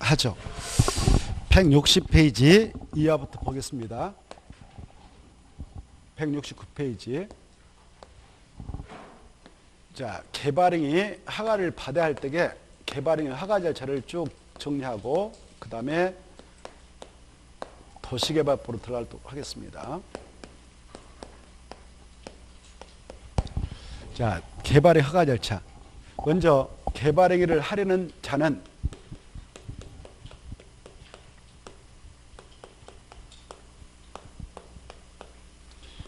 하죠. 160페이지 이하부터 보겠습니다. 169페이지. 자, 개발행위 허가를 받아야 할 때에 개발행위 허가 절차를 쭉 정리하고 그 다음에 도시개발부로 들어가도록 하겠습니다. 자, 개발행위 허가 절차. 먼저 개발행위를 하려는 자는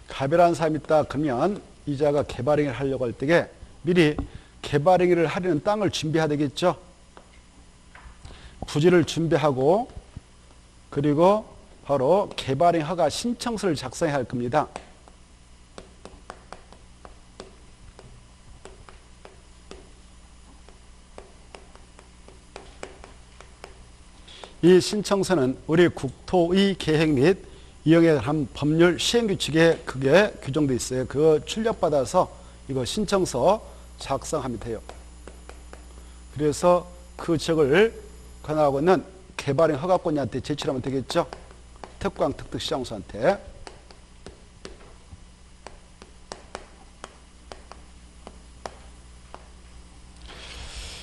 가별한 사람이 있다 그러면 이 자가 개발행위를 하려고 할 때에 미리 개발행위를 하려는 땅을 준비해야 되겠죠. 부지를 준비하고 그리고 바로 개발행위 허가 신청서를 작성해야 할 겁니다. 이 신청서는 우리 국토의 계획 및 이용에 관한 법률 시행규칙에 그게 규정되어 있어요. 그거 출력받아서 이거 신청서 작성하면 돼요. 그래서 그 지역을 관할하고 있는 개발행 허가권자한테 제출하면 되겠죠. 특광 특특시장소한테.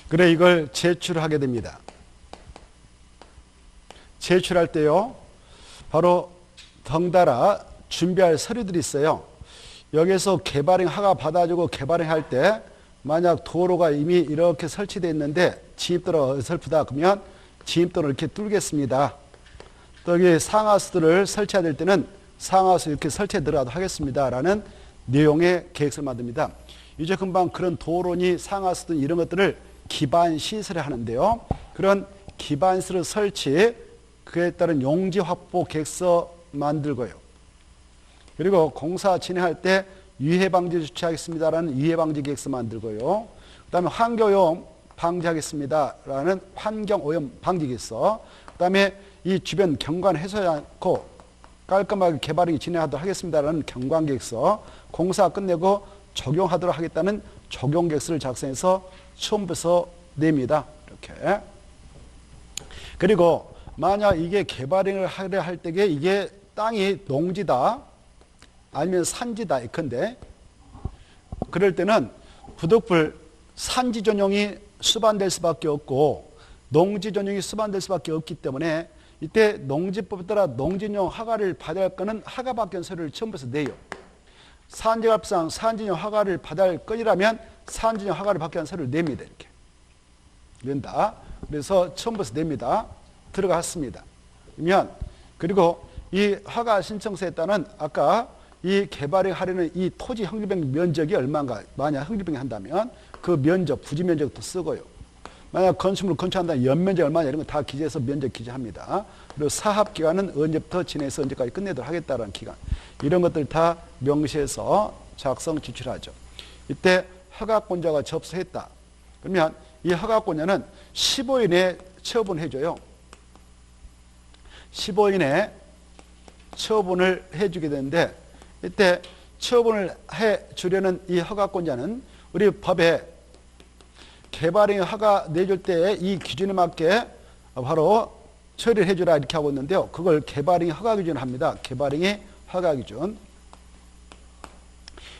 그래 이걸 제출하게 됩니다. 제출할 때요. 바로 덩달아 준비할 서류들이 있어요. 여기서 개발행 허가 받아주고 개발행 할 때 만약 도로가 이미 이렇게 설치되어 있는데 진입도로 어설프다 그러면 진입도를 이렇게 뚫겠습니다. 또 여기 상하수도를 설치해야 될 때는 상하수 이렇게 설치해 들어가도 하겠습니다. 라는 내용의 계획서를 만듭니다. 이제 금방 그런 도로니 상하수도 이런 것들을 기반시설을 하는데요. 그런 기반시설 설치 그에 따른 용지 확보 계획서 만들고요. 그리고 공사 진행할 때 유해방지 조치하겠습니다라는 유해방지 계획서 만들고요. 그 다음에 환경오염 방지하겠습니다라는 환경오염 방지 계획서. 그 다음에 이 주변 경관 해소하지 않고 깔끔하게 개발이 진행하도록 하겠습니다라는 경관 계획서. 공사 끝내고 적용하도록 하겠다는 적용 계획서를 작성해서 처음부터 냅니다. 이렇게. 그리고 만약 이게 개발행위를 하려 할 때에 이게 땅이 농지다 아니면 산지다 이건데 그럴 때는 부득불 산지 전용이 수반될 수밖에 없고 농지 전용이 수반될 수밖에 없기 때문에 이때 농지법에 따라 농지용 허가를 받아야 할 거는 허가 받기 서류를 처음부터 내요. 산지법상 산지용 허가를 받아야 할 것이라면 산지용 허가를 받기 위한 서류를 냅니다. 이렇게 낸다. 그래서 처음부터 냅니다. 들어갔습니다. 그러면 그리고 이 허가 신청서에 따른 아까 이 개발을 하려는 이 토지 형질병 면적이 얼마인가 만약 형질병이 한다면 그 면적 부지 면적도 쓰고요. 만약 건축물을 건축한다면 연면적 얼마냐 이런 거 다 기재해서 면적 기재합니다. 그리고 사업기간은 언제부터 진행해서 언제까지 끝내도록 하겠다는 기간 이런 것들 다 명시해서 작성 지출하죠. 이때 허가권자가 접수했다. 그러면 이 허가권자는 15일 내에 처분해줘요. 15일 내에 처분을 해주게 되는데 이때 처분을 해주려는 이 허가권자는 우리 법에 개발행위 허가 내줄 때 이 기준에 맞게 바로 처리를 해주라 이렇게 하고 있는데요. 그걸 개발행위 허가 기준을 합니다. 개발행위 허가 기준.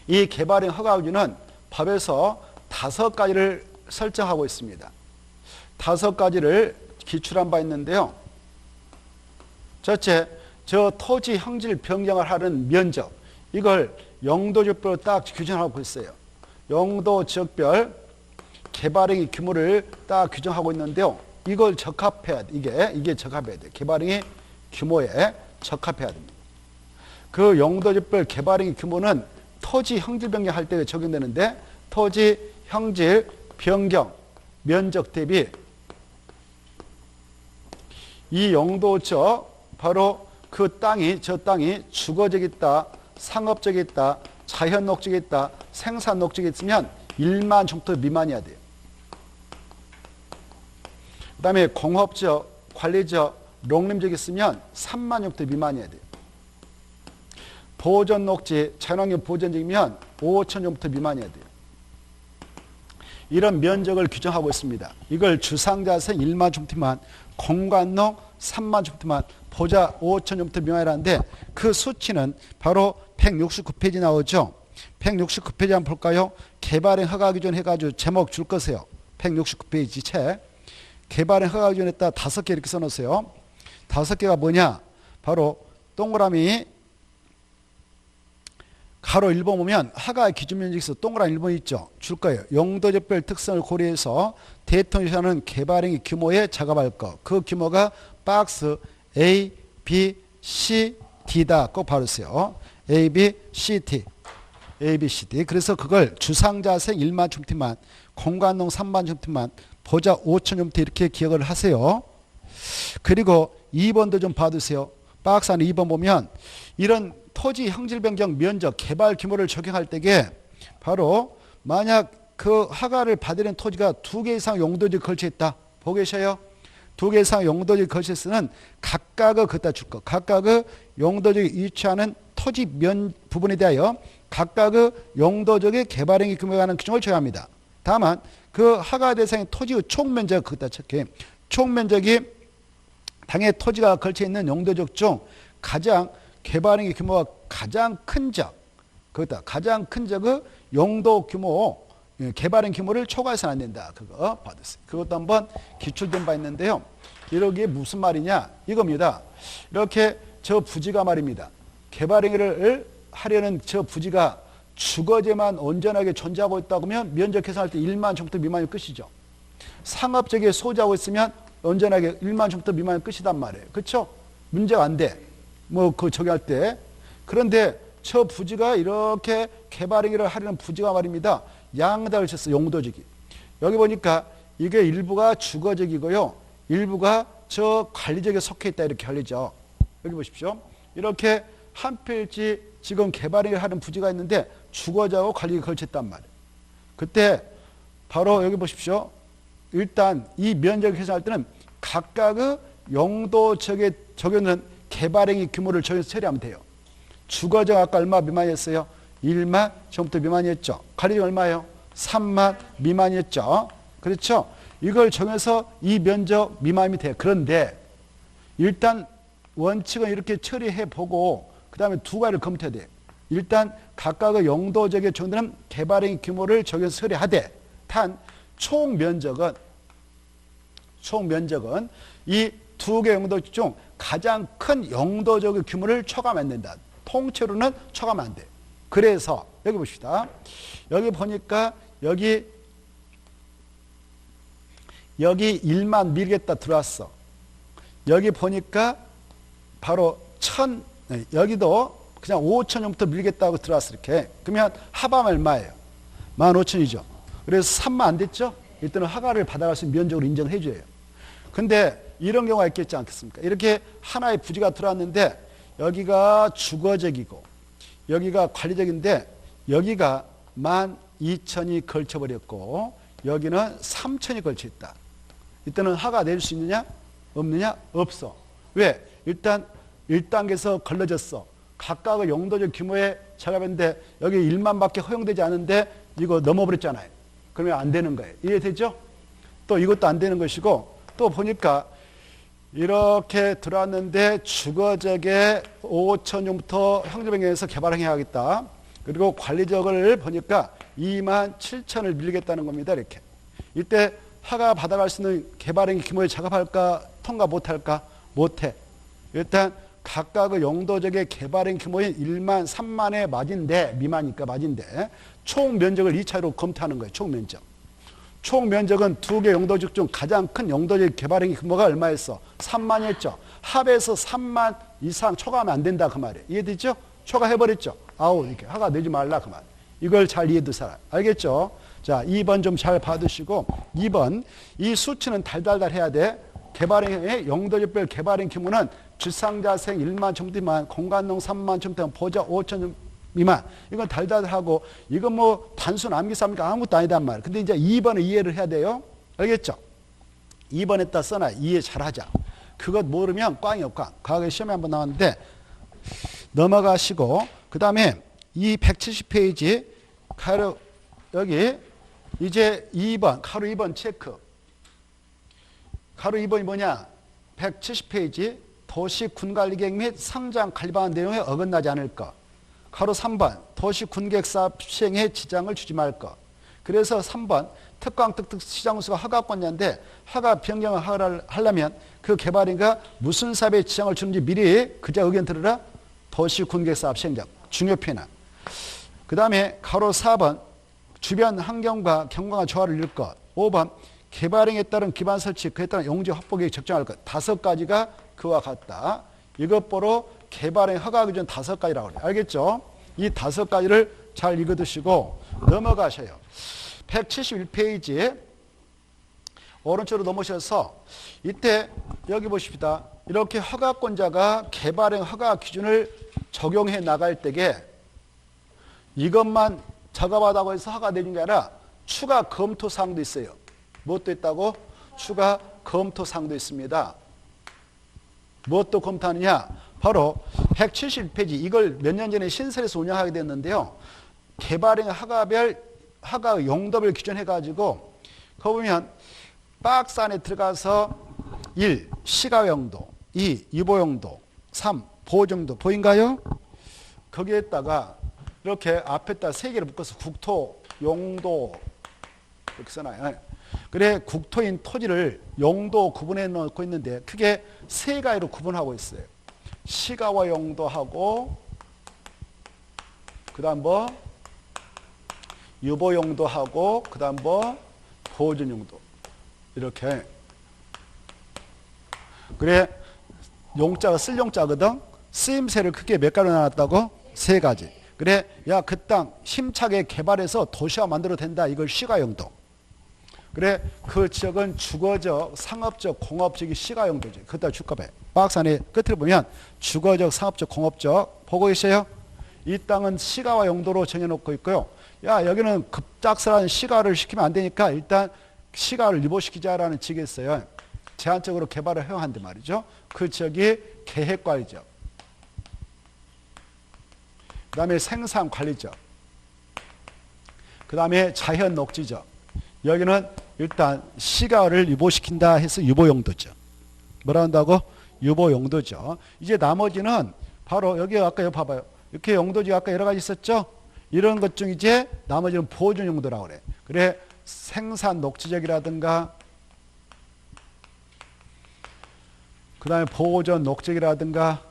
이 개발행위 허가 기준은 법에서 5가지를 설정하고 있습니다. 5가지를 기출한 바 있는데요. 첫째, 저 토지 형질 변경을 하는 면적 이걸 용도지역별로 딱 규정하고 있어요. 용도지역별 개발행위 규모를 딱 규정하고 있는데요. 이걸 적합해야 돼. 이게 적합해야 돼. 개발행위 규모에 적합해야 됩니다. 그 용도지역별 개발행위 규모는 토지 형질 변경할 때 적용되는데 토지 형질 변경 면적 대비 이 용도적 바로 그 땅이 저 땅이 주거적이 있다, 상업적이 있다, 자연 녹적이 있다, 생산 녹적이 있으면 1만 헥터 미만이어야 돼요. 그 다음에 공업적, 관리적, 농림적이 있으면 3만 헥터 미만이어야 돼요. 보존 녹지, 자연환경 보존지이면 5천 헥터 미만이어야 돼요. 이런 면적을 규정하고 있습니다. 이걸 주상자생 1만 헥터 미만, 공관농 3만 제곱미터만 보자 5천 제곱미터 미만이라는데 그 수치는 바로 169페이지 나오죠. 169페이지 한번 볼까요? 개발행 허가 기준 해가지고 제목 줄 거세요. 169페이지 책. 개발행 허가 기준에다 5개 이렇게 써놓으세요. 5개가 뭐냐? 바로 동그라미 가로 1번 보면 허가 기준 면적에서 동그라미 1번 있죠. 줄 거예요. 용도지별 특성을 고려해서 대통령실은 개발행위 규모에 작업할 것. 그 규모가 박스 A, B, C, D다. 꼭 바르세요. A, B, C, D. A, B, C, D. 그래서 그걸 주상자생 1만 제곱미터만, 공관농 3만 제곱미터만, 보자 5천 제곱미터 이렇게 기억을 하세요. 그리고 2번도 좀 봐두세요. 박스 안에 2번 보면 이런 토지 형질 변경 면적 개발 규모를 적용할 때에 바로 만약 그 허가를 받으는 토지가 2개 이상 용도지에 걸쳐 있다. 보고 계셔요? 2개 이상 용도지에 걸쳐 있으면 각각의 그다 줄 거. 각각의 용도지에 위치하는 토지 면 부분에 대하여 각각의 용도적의 개발행위 규모에 관한 규정을 줘야 합니다. 다만 그 허가 대상의 토지의 총 면적 그다 체크해. 총 면적이 당의 토지가 걸쳐 있는 용도적 중 가장 개발행위 규모가 가장 큰 적, 그거다. 가장 큰 적의 용도 규모, 개발행 규모를 초과해서는 안 된다. 그거 받으세요. 그것도 한번 기출된 바 있는데요. 이게 무슨 말이냐? 이겁니다. 이렇게 저 부지가 말입니다. 개발행위를 하려는 저 부지가 주거지만 온전하게 존재하고 있다고 하면 면적 계산할 때 1만 제곱미터 미만이 끝이죠. 상업적에 소지하고 있으면 온전하게 1만 제곱미터 미만이 끝이단 말이에요. 그렇죠? 문제가 안 돼. 그 저기 할 때. 그런데 저 부지가 이렇게 개발행위를 하려는 부지가 말입니다. 양다를 쳤어. 용도지기. 여기 보니까 이게 일부가 주거적이고요. 일부가 저 관리적에 속해 있다 이렇게 알리죠. 여기 보십시오. 이렇게 한 필지 지금 개발행위를 하는 부지가 있는데 주거자하고 관리가 걸쳤단 말이에요. 그때 바로 여기 보십시오. 일단 이 면적을 계산할 때는 각각의 용도적에 적용하는 개발행위 규모를 정해서 처리하면 돼요. 주거적 아까 얼마 미만이었어요? 1만 제곱미터 미만이었죠. 관리적 얼마예요? 3만 미만이었죠. 그렇죠? 이걸 정해서 이 면적 미만이 돼요. 그런데 일단 원칙은 이렇게 처리해 보고 그 다음에 두 가지를 검토해야 돼요. 일단 각각의 용도적에 적용되는 개발행위 규모를 적용해서 처리하되 단 총 면적은 이 두 개 용도 중 가장 큰 용도적인 규모를 초과하면 안 된다. 통째로는 초과하면 안 돼. 그래서 여기 봅시다. 여기 보니까 여기 1만 밀겠다 들어왔어. 여기 보니까 바로 여기도 그냥 5천 정도 밀겠다고 들어왔어. 이렇게. 그러면 하방 얼마예요? 15,000이죠. 그래서 3만 안 됐죠? 일단은 허가를 받아갈 수 있는 면적으로 인정해 줘요. 근데 이런 경우가 있겠지 않겠습니까? 이렇게 하나의 부지가 들어왔는데 여기가 주거적이고 여기가 관리적인데 여기가 12,000이 걸쳐버렸고 여기는 3,000이 걸쳐 있다. 이때는 허가 낼 수 있느냐? 없느냐? 없어. 왜? 일단 1단계에서 걸러졌어. 각각의 용도적 규모의 작업인데 여기 1만밖에 허용되지 않은데 이거 넘어버렸잖아요. 그러면 안 되는 거예요. 이해되죠? 또 이것도 안 되는 것이고 또 보니까 이렇게 들어왔는데 주거적에 5천 정도 형질변경에서 개발행위하겠다. 그리고 관리적을 보니까 27,000을 밀겠다는 겁니다. 이렇게. 이때 허가 받아갈 수 있는 개발행위 규모에 작업할까? 통과 못할까? 못해. 일단 각각의 용도적의 개발행 규모인 1만, 3만의 맞인데 미만이니까 맞인데 총 면적을 2차로 검토하는 거예요. 총 면적. 총 면적은 두 개 용도적 중 가장 큰 용도적 개발행위 규모가 얼마였어? 3만이었죠. 합해서 3만 이상 초과하면 안 된다 그 말이에요. 이해되죠? 초과해버렸죠. 아우 이렇게 허가 내지 말라 그 말. 이걸 잘 이해두사람. 알겠죠? 자 2번 좀 잘 봐두시고 2번 이 수치는 달달달 해야 돼. 개발행위의 용도적별 개발행 규모는 주상자생 1만 제곱미터 미만, 공간농 3만 제곱미터 보자 5천 미만. 이건 달달하고 이건 뭐 단순 암기사입니까? 아무것도 아니단 말이에요. 근데 이제 2번을 이해를 해야 돼요. 알겠죠? 2번에다 써놔. 이해 잘하자. 그것 모르면 꽝이요 꽝. 과거에 시험에 한번 나왔는데 넘어가시고 그 다음에 이 170페이지 가로 여기 이제 2번 가로 2번 체크. 가로 2번이 뭐냐? 170페이지 도시 군관리 계획 및 상장 관리방안 내용에 어긋나지 않을까. 가로 3번 도시 군계획 사업 시행에 지장을 주지 말까. 그래서 3번 특강 특특 시장수가 허가권자인데 허가 변경을 하려면 그 개발인가 무슨 사업에 지장을 주는지 미리 그자 의견 들으라. 도시 군계획 사업 시행자 중요 표현아. 그 다음에 가로 4번 주변 환경과 경관과 조화를 이룰 것. 5번 개발행에 따른 기반 설치 그에 따른 용지 확보 계획 적정할 것. 5가지가 그와 같다. 이것 보러 개발행 허가 기준 5가지라고 그래요. 알겠죠? 이 5가지를 잘 읽어두시고 넘어가셔요. 171페이지 오른쪽으로 넘으셔서 이때 여기 보십시다. 이렇게 허가권자가 개발행 허가 기준을 적용해 나갈 때에 이것만 적합하다고 해서 허가 내준 게 아니라 추가 검토 사항도 있어요. 무엇도 있다고? 추가 검토 사항도 있습니다. 무엇도 검토하느냐? 바로 171페이지 이걸 몇 년 전에 신설해서 운영하게 됐는데요. 개발행 허가별 허가 용도별 기준해가지고 거기 보면 박스 안에 들어가서 1. 시가용도 2. 유보용도 3. 보호정도 보인가요? 거기에다가 이렇게 앞에다 3개를 묶어서 국토, 용도 이렇게 써놔요. 그래 국토인 토지를 용도 구분해 놓고 있는데 크게 3가지로 구분하고 있어요. 시가와 용도하고 그 다음 뭐 유보용도하고 그 다음 뭐 보존용도 이렇게. 그래 용자가 쓸 용자거든. 쓰임새를 크게 몇 가지로 나눴다고? 3가지. 그래 야 그 땅 힘차게 개발해서 도시화 만들어도 된다. 이걸 시가용도. 그래 그 지역은 주거적, 상업적, 공업적이 시가용도지. 그다 주급에 박스 안에 끝을 보면 주거적, 상업적, 공업적 보고 계세요? 이 땅은 시가와 용도로 정해놓고 있고요. 야 여기는 급작스러운 시가를 시키면 안 되니까 일단 시가를 유보시키자라는 지역이 있어요. 제한적으로 개발을 허용한단 말이죠. 그 지역이 계획관리적, 그 다음에 생산관리적, 그 다음에 자연녹지적. 여기는 일단 시가를 유보시킨다 해서 유보용도죠. 뭐라 한다고? 유보용도죠. 이제 나머지는 바로 여기 아까 여기 봐봐요. 이렇게 용도지 아까 여러 가지 있었죠? 이런 것 중 이제 나머지는 보존 용도라고 그래. 그래 생산 녹지적이라든가 그 다음에 보존 녹지적이라든가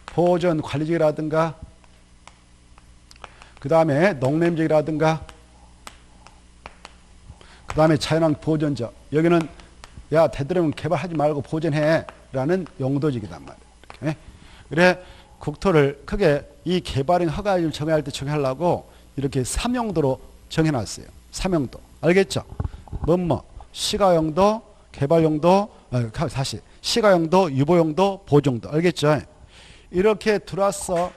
보존 관리적이라든가 그 다음에 농림적이라든가 그 다음에 자연환경 보존적. 여기는 야 되도록이면 개발하지 말고 보존해 라는 용도적이단 말이야. 이렇게. 그래 국토를 크게 이 개발행 허가를 정할 때 정하려고 이렇게 3용도로 정해놨어요. 3용도. 알겠죠? 뭐뭐 시가용도, 개발용도, 다시 시가용도, 유보용도, 보존도. 알겠죠? 이렇게 들어왔어.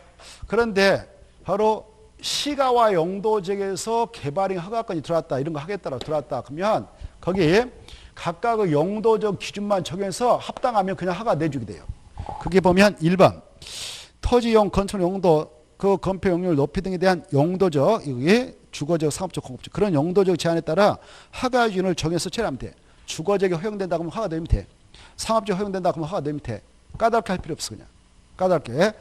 그런데 바로 시가와 용도 지역에서 개발행 허가권이 들어왔다. 이런 거 하겠다고 들어왔다. 그러면 거기 각각의 용도적 기준만 적용해서 합당하면 그냥 허가 내주게 돼요. 그게 보면 1번 토지용 건축 용도 그 건폐 용률 높이 등에 대한 용도적 이게 주거적, 상업적, 공업적 그런 용도적 제한에 따라 허가 기준을 정해서 처리하면 돼. 주거적이 허용된다 그러면 허가 내면 돼. 상업적 허용된다 그러면 허가 내면 돼. 까다롭게 할 필요 없어. 그냥 까다롭게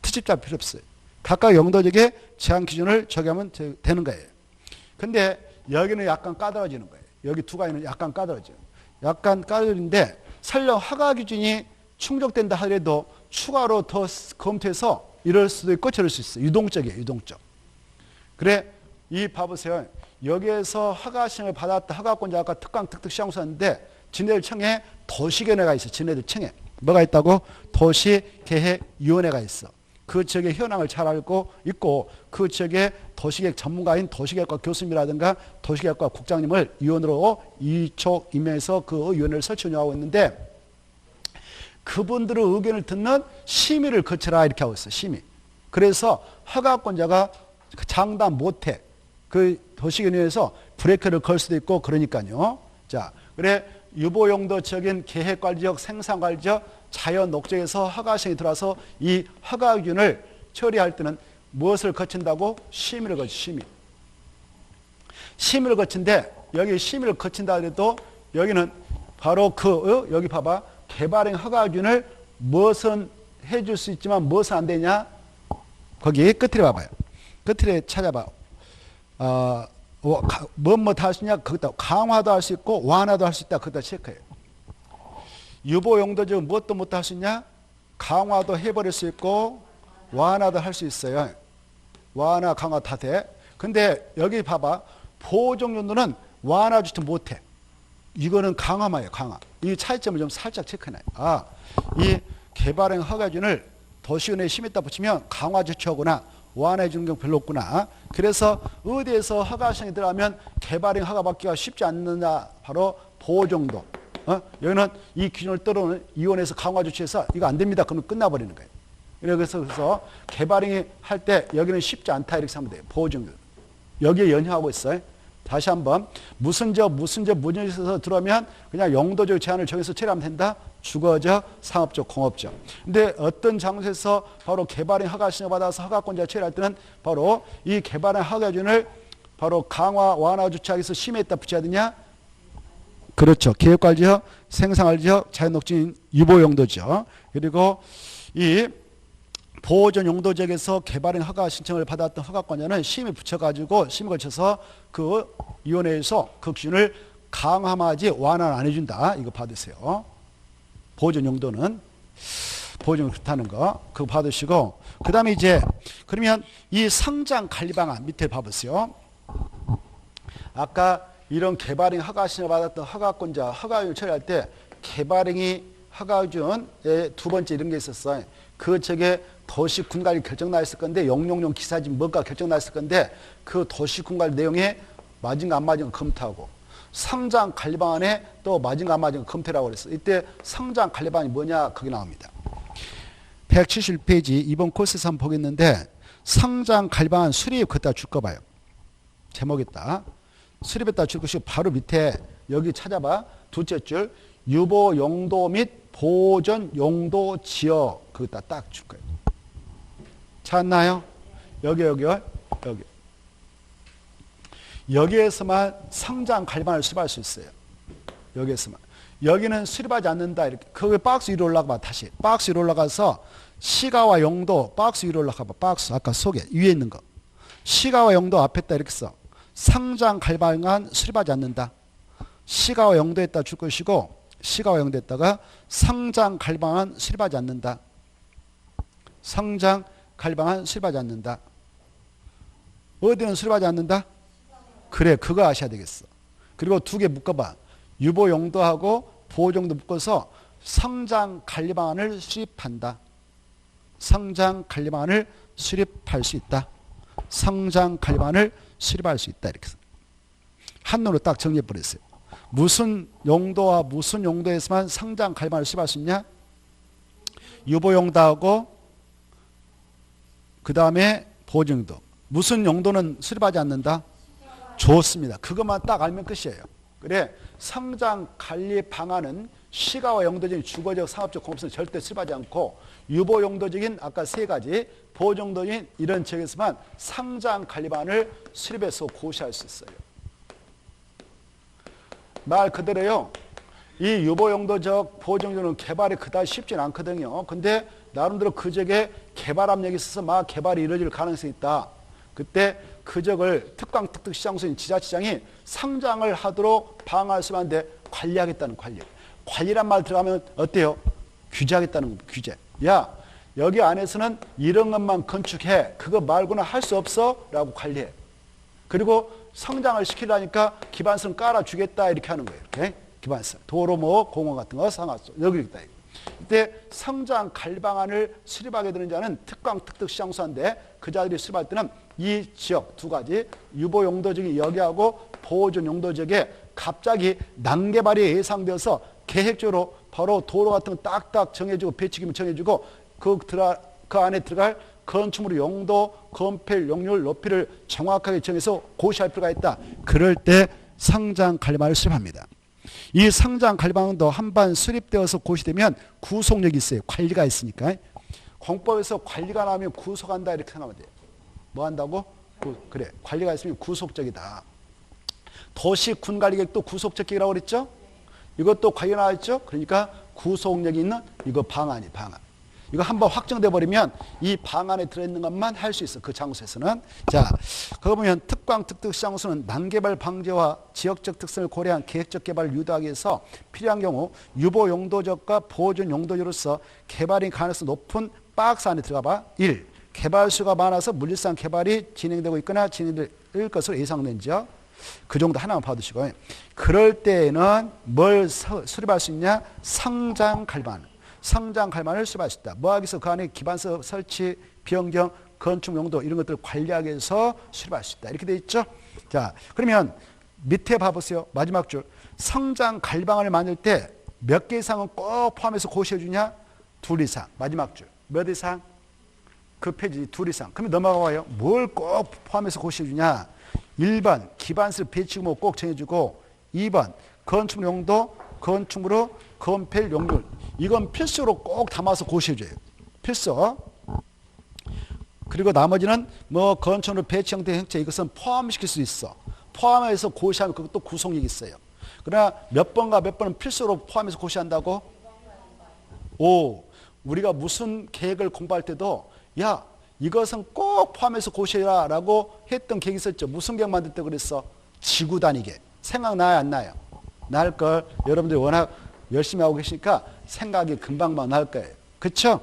트집 잡을 필요 없어요. 각각 용도적의 제한 기준을 적용하면 되는 거예요. 근데 여기는 약간 까다로워지는 거예요. 여기 두 가지는 약간 까다로워져요. 약간 까다로운데 설령 허가 기준이 충족된다 하더라도 추가로 더 검토해서 이럴 수도 있고 저럴 수 있어요. 유동적이에요. 유동적. 그래 이 봐보세요. 여기에서 허가 시행을 받았다. 허가권자가 특강 특특 시장소였는데 지네들 청에 도시계획위원회가 있어. 지네들 청에 뭐가 있다고? 도시계획위원회가 있어. 그 지역의 현황을 잘 알고 있고 그 지역의 도시계획 전문가인 도시계획과 교수님이라든가 도시계획과 국장님을 위원으로 이촉 임명해서 그 위원회를 설치 운영하고 있는데 그분들의 의견을 듣는 심의를 거쳐라 이렇게 하고 있어요. 심의. 그래서 허가권자가 장담 못해. 그 도시계획위원회에서 브레이크를 걸 수도 있고 그러니까요. 자, 그래 유보용도 지역인 계획관리적, 생산관리적, 자연 녹지에서 허가 시행이 들어와서 이 허가 기준을 처리할 때는 무엇을 거친다고? 심의를 거치. 심의. 심의를 거친데 여기 심의를 거친다 해도 여기는 바로 여기 봐봐. 개발행 허가준을 무엇은 해줄 수 있지만 무엇은 안 되냐? 거기 끝에 봐봐요. 끝에 찾아봐. 뭐뭐 다 할 수 있냐? 거기다 강화도 할 수 있고 완화도 할 수 있다. 거기다 체크해요. 유보 용도 중 무엇도 못 할 수 있냐? 강화도 해버릴 수 있고 완화도 할 수 있어요. 완화, 강화 다 돼. 근데 여기 봐봐. 보호종 용도는 완화주도 못해. 이거는 강화만이에요. 강화. 이 차이점을 좀 살짝 체크해놔요. 이 개발행 허가준을 도시원에 심했다 붙이면 강화주처구나. 완화해 주는 경우 별로 없구나. 그래서 어디에서 허가 신청이 들어가면 개발행 허가 받기가 쉽지 않느냐. 바로 보호정도. 여기는 이 기준을 떨어오는 이원에서 강화조치해서 이거 안 됩니다. 그러면 끝나버리는 거예요. 그래서 개발행위 할 때 여기는 쉽지 않다 이렇게 하면 돼요. 보호정도. 여기에 연휴하고 있어요. 다시 한번 무슨적 무전에서 들어오면 그냥 용도적 제한을 정해서 처리하면 된다. 주거적, 상업적, 공업적. 근데 어떤 장소에서 바로 개발행 허가 신청 받아서 허가권자 처리할 때는 바로 이 개발행 허가준을 바로 강화, 완화 조치하기 위해서 심의했다 붙여야 되냐? 그렇죠. 계획관리적, 생산관리적, 자연녹진 유보 용도죠. 그리고 이 보호전 용도지역에서 개발행 허가 신청을 받았던 허가권자는 심의 붙여가지고 심의 거쳐서 그 위원회에서 그 기준을 강화하지 완화는 안 해준다. 이거 받으세요. 보호전 용도는 보호전 그렇다는 거 그거 받으시고 그 다음에 이제 그러면 이 상장 관리 방안 밑에 봐보세요. 아까 이런 개발행 허가 신청을 받았던 허가권자 허가율 처리할 때 개발행위 허가준의 두 번째 이런 게 있었어요. 그 책에 도시군관리 결정나 있을 건데 용용용 기사지 뭐가 결정나 있을 건데 그 도시군관리 내용에 맞은가 안 맞은가 검토하고 상장 관리 방안에 또 맞은가 안 맞은가 검토라고 그랬어요. 이때 상장 관리 방안이 뭐냐 거기 나옵니다. 171페이지 이번 코스에서 한번 보겠는데 상장 관리 방안 수립 그따 줄 거 봐요. 제목에다 수립에다 줄 것이고 바로 밑에 여기 찾아봐. 둘째 줄 유보 용도 및 보존 용도 지역 거기다 딱 줄 거예요. 찾나요? 여기에서만 상장 관리방안을 수립할 수 있어요. 여기에서만. 여기는 수립하지 않는다. 이렇게. 거기 박스 위로 올라가 봐. 다시. 박스 위로 올라가서 시가와 용도 박스 위로 올라가 봐. 박스 아까 속에 위에 있는 거. 시가와 용도 앞에다 이렇게 써. 상장 관리방안 수립하지 않는다. 시가와 용도에다 줄 것이고 시가와 용도에다가 상장 관리방안 수립하지 않는다. 상장 관리방안 수립하지 않는다. 어디는 수립하지 않는다? 그래, 그거 아셔야 되겠어. 그리고 두 개 묶어봐. 유보 용도하고 보호 용도 묶어서 상장 관리 방안을 수립한다. 상장 관리 방안을 수립할 수 있다. 상장 관리 방안을 수립할 수 있다. 이렇게 한눈으로 딱 정리해 버렸어요. 무슨 용도와 무슨 용도에서만 상장 관리 방안을 수립할 수 있냐? 유보 용도하고 그 다음에 보호 용도. 무슨 용도는 수립하지 않는다? 좋습니다. 그것만 딱 알면 끝이에요. 그래, 상장 관리 방안은 시가와 용도적인 주거적, 상업적, 공업성 절대 수립하지 않고 유보 용도적인 아까 세 가지 보호 용도적인 이런 지역에서만 상장 관리 방안을 수립해서 고시할 수 있어요. 말 그대로요. 이 유보 용도적 보호 용도는 개발이 그다지 쉽진 않거든요. 근데 나름대로 그 지역에 개발 압력이 있어서 막 개발이 이루어질 가능성이 있다. 그때 그 지역을 특강 시장소인 지자체장이 상장을 하도록 방어할 수 있는데 관리하겠다는 관리. 관리란 말 들어가면 어때요? 규제하겠다는 겁니다. 규제. 야, 여기 안에서는 이런 것만 건축해. 그거 말고는 할 수 없어. 라고 관리해. 그리고 성장을 시키려니까 기반성 깔아주겠다. 이렇게 하는 거예요. 이렇게. 기반성. 도로 뭐 공원 같은 거 상하수. 여기 있다. 이때 성장 관리 방안을 수립하게 되는 자는 특강 시장소인데 그 자들이 수립할 때는 이 지역 두 가지 유보 용도적인 여기하고 보호전 용도적에 갑자기 난개발이 예상되어서 계획적으로 바로 도로 같은 거 딱딱 정해주고 배치기면 정해주고 그 안에 들어갈 건축물의 용도, 건폐율, 용률, 높이를 정확하게 정해서 고시할 필요가 있다. 그럴 때 상장 관리방안을 수립합니다. 이 상장 관리방안도 한번 수립되어서 고시되면 구속력이 있어요. 관리가 있으니까. 공법에서 관리가 나오면 구속한다 이렇게 생각하면 돼요. 뭐 한다고? 그래. 관리가 있으면 구속적이다. 도시군관리계획도 구속적 계획이라고 그랬죠? 이것도 관련하죠. 그러니까 구속력이 있는 이거 방안이 방안. 이거 한번 확정돼 버리면 이 방안에 들어있는 것만 할 수 있어. 그 장소에서는. 자, 그거 보면 특광 특특시장소는 난개발 방지와 지역적 특성을 고려한 계획적 개발을 유도하기 위해서 필요한 경우 유보 용도적과 보존 용도적으로서 개발이 가능성 높은 박스 안에 들어가 봐. 1. 개발수가 많아서 물리상 개발이 진행되고 있거나 진행될 것으로 예상된 지역. 그 정도 하나만 봐두시고. 그럴 때에는 뭘 수립할 수 있냐? 성장 갈반. 성장 갈반을 수립할 수 있다. 뭐 하기 위해서 그 안에 기반서 설치, 변경, 건축 용도 이런 것들을 관리하기 위해서 수립할 수 있다. 이렇게 돼 있죠. 자, 그러면 밑에 봐보세요. 마지막 줄. 성장 갈방을 만들 때 몇 개 이상은 꼭 포함해서 고시해 주냐? 2 이상. 마지막 줄. 몇 이상? 그 페이지 2 이상. 그러면 넘어가 봐요. 뭘 꼭 포함해서 고시해 주냐? 1번 기반설 배치구모 꼭 정해주고 2번 건축 용도, 건축물로 건폐 용률. 이건 필수로 꼭 담아서 고시해줘요. 필수. 그리고 나머지는 뭐 건축물 배치 형태 행체 이것은 포함시킬 수 있어. 포함해서 고시하면 그것도 구속력이 있어요. 그러나 몇 번과 몇 번은 필수로 포함해서 고시한다고? 오, 우리가 무슨 계획을 공부할 때도 야 이것은 꼭 포함해서 고시해라 라고 했던 계획이 있었죠. 무슨 계획 만들 때 그랬어? 지구 단위계. 생각나요 안 나요? 날걸. 여러분들이 워낙 열심히 하고 계시니까 생각이 금방만 날 거예요. 그렇죠?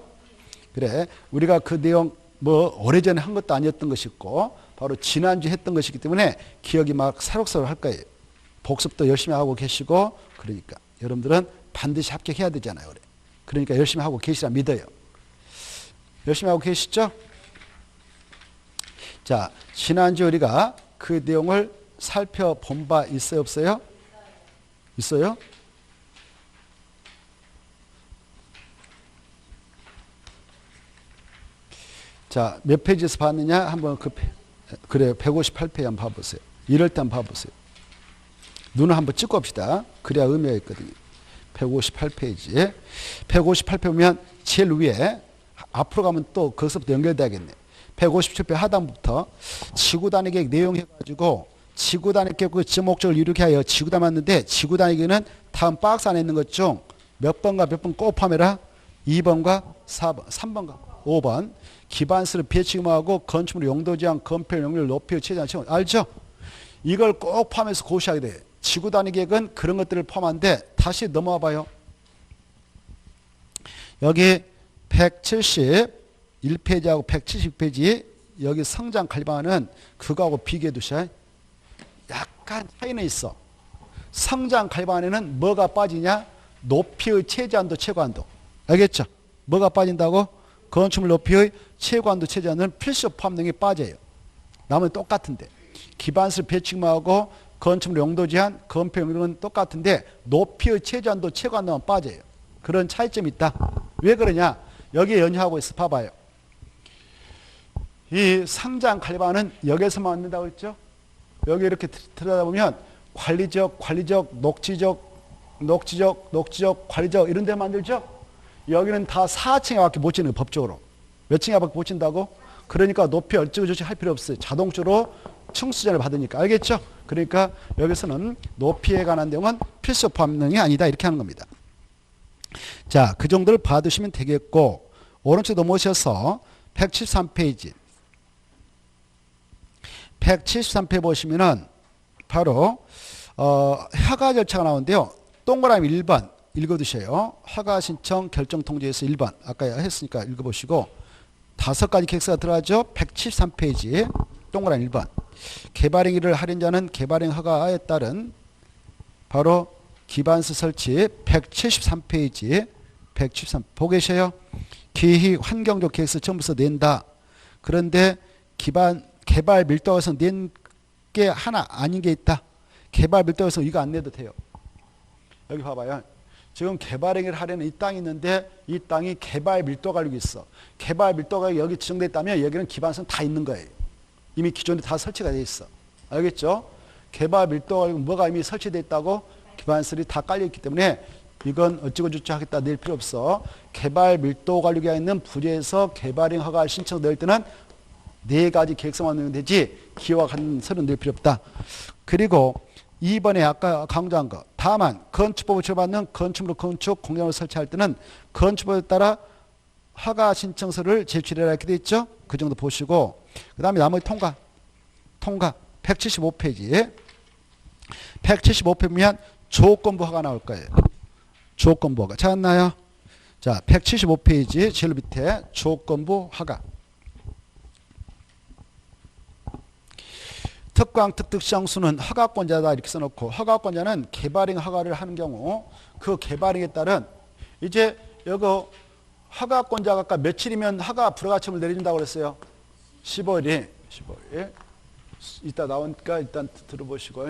그래 우리가 그 내용 뭐 오래전에 한 것도 아니었던 것이고 바로 지난주에 했던 것이기 때문에 기억이 막 새록새록 할 거예요. 복습도 열심히 하고 계시고 그러니까 여러분들은 반드시 합격해야 되잖아요. 그러니까 열심히 하고 계시라 믿어요. 열심히 하고 계시죠? 자, 지난주 우리가 그 내용을 살펴본 바 있어요 없어요? 있어요? 자, 몇 페이지에서 봤느냐? 한번 그래 158페이지 한번 봐보세요. 이럴 때 한번 봐보세요. 눈을 한번 찍고 합시다. 그래야 의미가 있거든요. 158페이지. 158페이지 보면 제일 위에 앞으로 가면 또 거기서부터 연결돼야겠네. 157페이지 하단부터 지구단위 계획 내용 해가지고 지구단위 계획 그 지목적을 이루게 하여 지구단 맞는데 지구단위 계획은 다음 박스 안에 있는 것 중 몇 번과 몇 번 꼭 포함해라. 2번과 4번, 3번과 5번. 기반서를 배치구모하고 건축물 용도 제한, 건폐 용률 높여 최대한 채워. 알죠? 이걸 꼭 포함해서 고시하게 돼. 지구 단위 계획은 그런 것들을 포함한데 다시 넘어와 봐요. 여기 171페이지하고 170페이지 여기 성장 갈방은 그거하고 비교해 두셔. 약간 차이는 있어. 성장 갈방에는 뭐가 빠지냐? 높이의 최저한도 최고한도. 알겠죠? 뭐가 빠진다고? 건축물 높이의 최고한도 최저한은 필수 포함 등이 빠져요. 나머지 똑같은데 기반설 배치구모하고 건축물 용도 제한, 건폐 용도는 똑같은데 높이의 최저한도 최고한도만 빠져요. 그런 차이점이 있다. 왜 그러냐? 여기에 연유하고 있어. 봐봐요. 이 상장 갈방은 여기에서만 만든다고 했죠? 여기 이렇게 들여다보면 관리적, 녹지적, 관리적 이런 데 만들죠? 여기는 다 4층에 밖에 못 짓는 거예요, 법적으로. 몇 층에 밖에 못 짓는다고? 그러니까 높이 어쩌고저쩌고 할 필요 없어요. 자동적으로 층수전을 받으니까. 알겠죠? 그러니까 여기서는 높이에 관한 내용은 필수 포함 내용이 아니다. 이렇게 하는 겁니다. 자, 그 정도를 봐두시면 되겠고 오른쪽 넘어오셔서 173페이지 173페이지 보시면은 바로 허가 절차가 나오는데요. 동그라미 1번 읽어두셔요. 허가 신청 결정 통지에서 1번 아까 했으니까 읽어보시고 5가지 계획서가 들어가죠. 173페이지 동그라미 1번 개발행위를 하는 자는 개발행 허가에 따른 바로 기반서 설치 173페이지 173 보고 계셔요. 기희 환경적 계획서 처음부터 낸다. 그런데 개발 밀도에서 낸 게 하나 아닌 게 있다. 개발 밀도에서 이거 안 내도 돼요. 여기 봐봐요. 지금 개발행위를 하려는 이 땅이 있는데 이 땅이 개발 밀도 가지고 있어. 개발 밀도가 여기 지정됐다면 여기는 기반서는 다 있는 거예요. 이미 기존에 다 설치가 돼 있어. 알겠죠? 개발 밀도 가지고 뭐가 이미 설치되어 있다고? 기반설이 다 깔려 있기 때문에 이건 어쩌고저쩌고 하겠다 낼 필요 없어. 개발 밀도 관리가 있는 부지에서 개발행 허가 신청 넣을 때는 4가지 계획서만 넣으면 되지 기와 같은 서류 낼 필요 없다. 그리고 2번에 아까 강조한 거 다만 건축법을 지원받는 건축물로 건축 공장을 설치할 때는 건축법에 따라 허가 신청서를 제출해라 이렇게 돼 있죠. 그 정도 보시고 그 다음에 나머지 통과 175페이지 175페이지 보면 조건부 허가 나올 거예요. 조건부 허가 찾았나요? 자 175페이지 제일 밑에 조건부 허가 특광 특특시장수는 허가권자다 이렇게 써놓고 허가권자는 개발행 허가를 하는 경우 그 개발행에 따른 이제 여기 허가권자가 아까 며칠이면 허가 불허가처분을 내려준다고 그랬어요. 15일 이따 나오니까 일단 들어보시고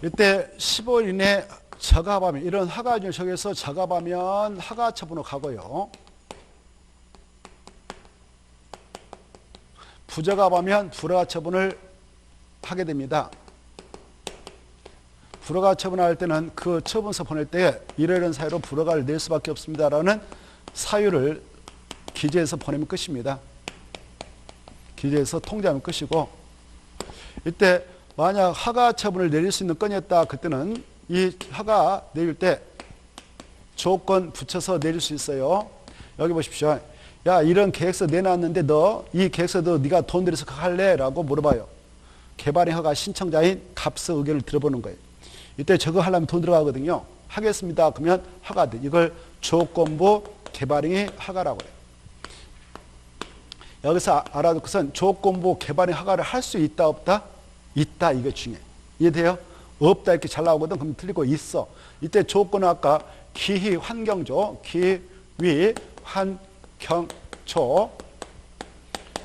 이때 15일 이내 저갑하면 이런 허가준을 적용해서 저갑하면 허가처분으로 가고요. 부저갑하면 불허가처분을 하게 됩니다. 불허가처분할 때는 그 처분서 보낼 때 이러이러한 사유로 불허가를 낼 수밖에 없습니다라는 사유를 기재해서 보내면 끝입니다. 기재해서 통지하면 끝이고 이때 만약 허가처분을 내릴 수 있는 건이었다 그때는 이 허가 내릴 때 조건 붙여서 내릴 수 있어요. 여기 보십시오. 야 이런 계획서 내놨는데 너 이 계획서도 네가 돈 들여서 할래? 라고 물어봐요. 개발행 허가 신청자인 갑서 의견을 들어보는 거예요. 이때 저거 하려면 돈 들어가거든요. 하겠습니다. 그러면 허가돼. 이걸 조건부 개발행위 허가라고 해요. 여기서 알아둘 것은 조건부 개발행 허가를 할 수 있다 없다? 있다 이게 중요해. 이해돼요? 없다 이렇게 잘 나오거든. 그럼 틀리고 있어. 이때 조건은 아까 기희 환경조, 기위 환경조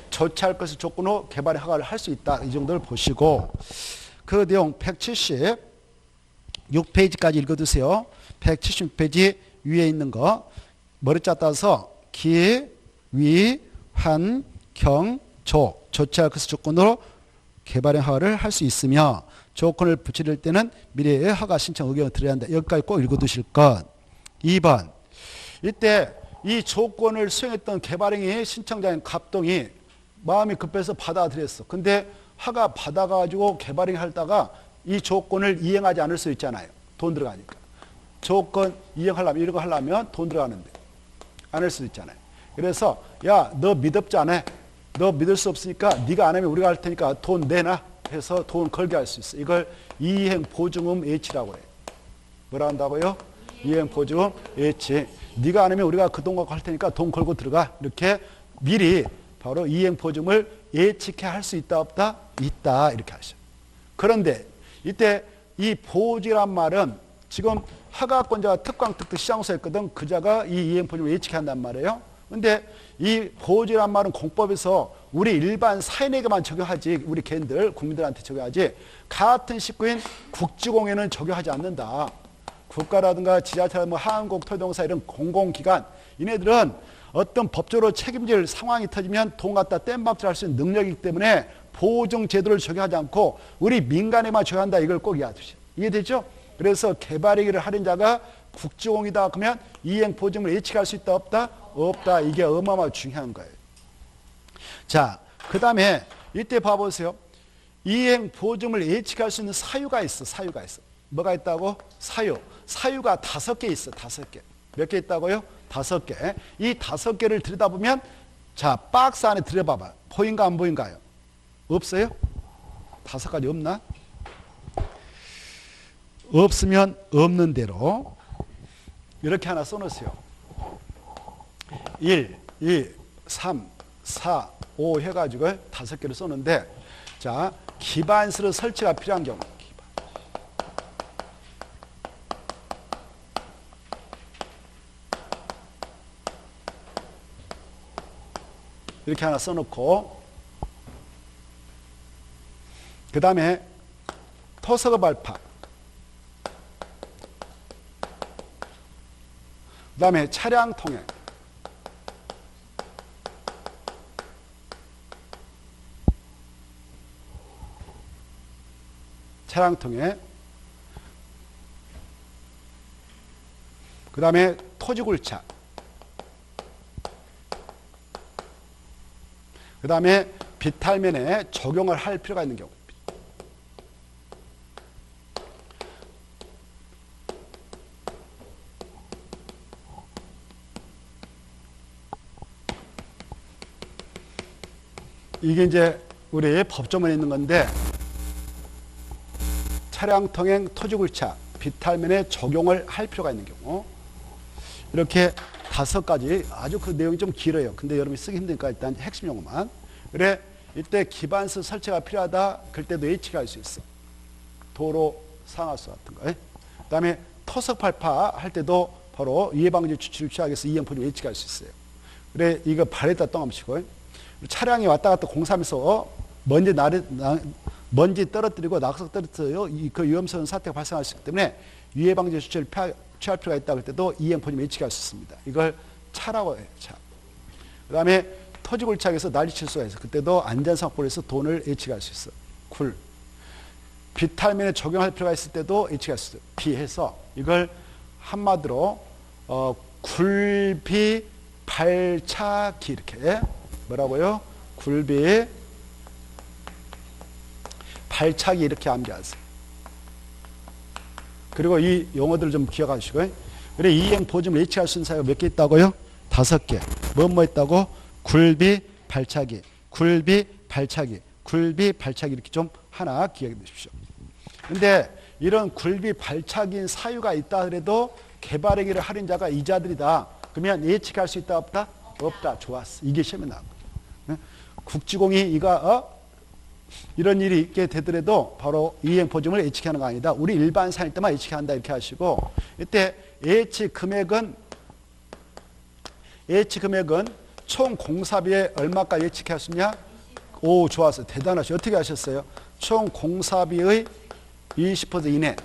조치할 것을 조건으로 개발의 허가를 할 수 있다. 이 정도를 보시고 그 내용 176페이지까지 읽어두세요. 176페이지 위에 있는 거 머리자 따서 기위 환경조 조치할 것을 조건으로 개발의 허가를 할 수 있으며 조건을 붙일 때는 미래의 허가 신청 의견을 드려야 한다. 여기까지 꼭 읽어두실 것. 2번 이때 이 조건을 수행했던 개발행위 신청자인 갑동이 마음이 급해서 받아들였어. 근데 허가 받아가지고 개발행위 하다가 이 조건을 이행하지 않을 수 있잖아요. 돈 들어가니까. 조건 이행하려면 이런 거 하려면 돈 들어가는데 안 할 수도 있잖아요. 그래서 야 너 믿업지 않아? 너 믿을 수 없으니까 네가 안 하면 우리가 할 테니까 돈 내놔 해서 돈 걸게 할 수 있어. 이걸 이행 보증금 H라고 해요. 뭐라 한다고요? 이행 보증금 H. 네가 안 하면 우리가 그 돈 갖고 할 테니까 돈 걸고 들어가. 이렇게 미리 바로 이행 보증을 예측해 할 수 있다 없다? 있다 이렇게 하셔. 그런데 이때 이 보증이란 말은 지금 허가권자가 특광 특특 시장소 했거든. 그자가 이 이행 보증을 예측해 한단 말이에요. 근데 이 보증이란 말은 공법에서 우리 일반 사인에게만 적용하지 우리 개인들 국민들한테 적용하지 같은 식구인 국지공에는 적용하지 않는다. 국가라든가 지자체, 뭐 한국 토지동사 이런 공공기관 이네들은 어떤 법적으로 책임질 상황이 터지면 돈 갖다 땜박질할 수 있는 능력이기 때문에 보증 제도를 적용하지 않고 우리 민간에만 적용한다. 이걸 꼭 이해하시죠. 이해되죠? 그래서 개발행위를 하는 자가 국지공이다 그러면 이행 보증을 예측할 수 있다 없다? 없다. 이게 어마어마하게 중요한 거예요. 자, 그 다음에 이때 봐보세요. 이행 보증을 예측할 수 있는 사유가 있어. 사유가 있어. 뭐가 있다고? 사유. 사유가 5개 있어. 5개. 몇 개 있다고요? 5개. 이 5개를 들여다보면 자, 박스 안에 들여봐봐. 보인가 안 보인가요? 없어요? 5가지 없나? 없으면 없는 대로 이렇게 하나 써놓으세요. 1, 2, 3, 4, 5 해가지고 5개를 썼는데 자 기반시설 설치가 필요한 경우 이렇게 하나 써놓고 그 다음에 토석어 발파 그 다음에 차량 통행 차량 통행 그 다음에 토지 굴착 그 다음에 비탈면에 적용을 할 필요가 있는 경우. 이게 이제 우리 법조문에 있는 건데, 차량 통행 토지굴차 비탈면에 적용을 할 필요가 있는 경우, 이렇게 5가지, 아주 그 내용이 좀 길어요. 근데 여러분이 쓰기 힘드니까 일단 핵심 용어만. 그래, 이때 기반서 설치가 필요하다. 그럴 때도 H가 할 수 있어. 도로 상하수 같은 거. 그 다음에 토석발파 할 때도 바로 이해방지 조치를 취하기 위해서 이행포지 H가 할 수 있어요. 그래, 이거 발에다 똥함치고, 차량이 왔다 갔다 공사하면서 먼지 떨어뜨리고 낙석 떨어뜨려요. 그 위험스러운 사태가 발생할 수 있기 때문에 유해방지 조치를 취할 필요가 있다 할 때도 이행포지 H가 할 수 있습니다. 이걸 차라고 해요. 차. 그 다음에 토지굴착에서 난리칠수가 있어. 그때도 안전사고에서 돈을 H가 할 수 있어. 굴. 비탈면에 적용할 필요가 있을 때도 H가 할 수 있어. 비해서 이걸 한마디로 굴비 발차기 이렇게 뭐라고요? 굴비 발차기 이렇게 암기하세요. 그리고 이 용어들을 좀 기억하시고, 그래 이행 보증을 H할 수 있는 사유가 몇 개 있다고요? 5개. 뭐 있다고? 굴비 발차기, 굴비 발차기, 굴비 발차기 이렇게 좀 하나 기억해 두십시오. 근데 이런 굴비 발차기인 사유가 있다 하더라도 개발행위를 할인자가 이자들이다. 그러면 예측할 수 있다 없다? 없다. 좋았어. 이게 시험에 나온 거예요. 국지공이 이런 일이 있게 되더라도 바로 이행보증을 예측하는 거 아니다. 우리 일반 사일 때만 예측한다 이렇게 하시고, 이때 예측 금액은 총 공사비에 얼마까지 예측할 수 있냐? 오, 좋았어요. 대단하시죠. 어떻게 하셨어요? 총 공사비의 20% 이내.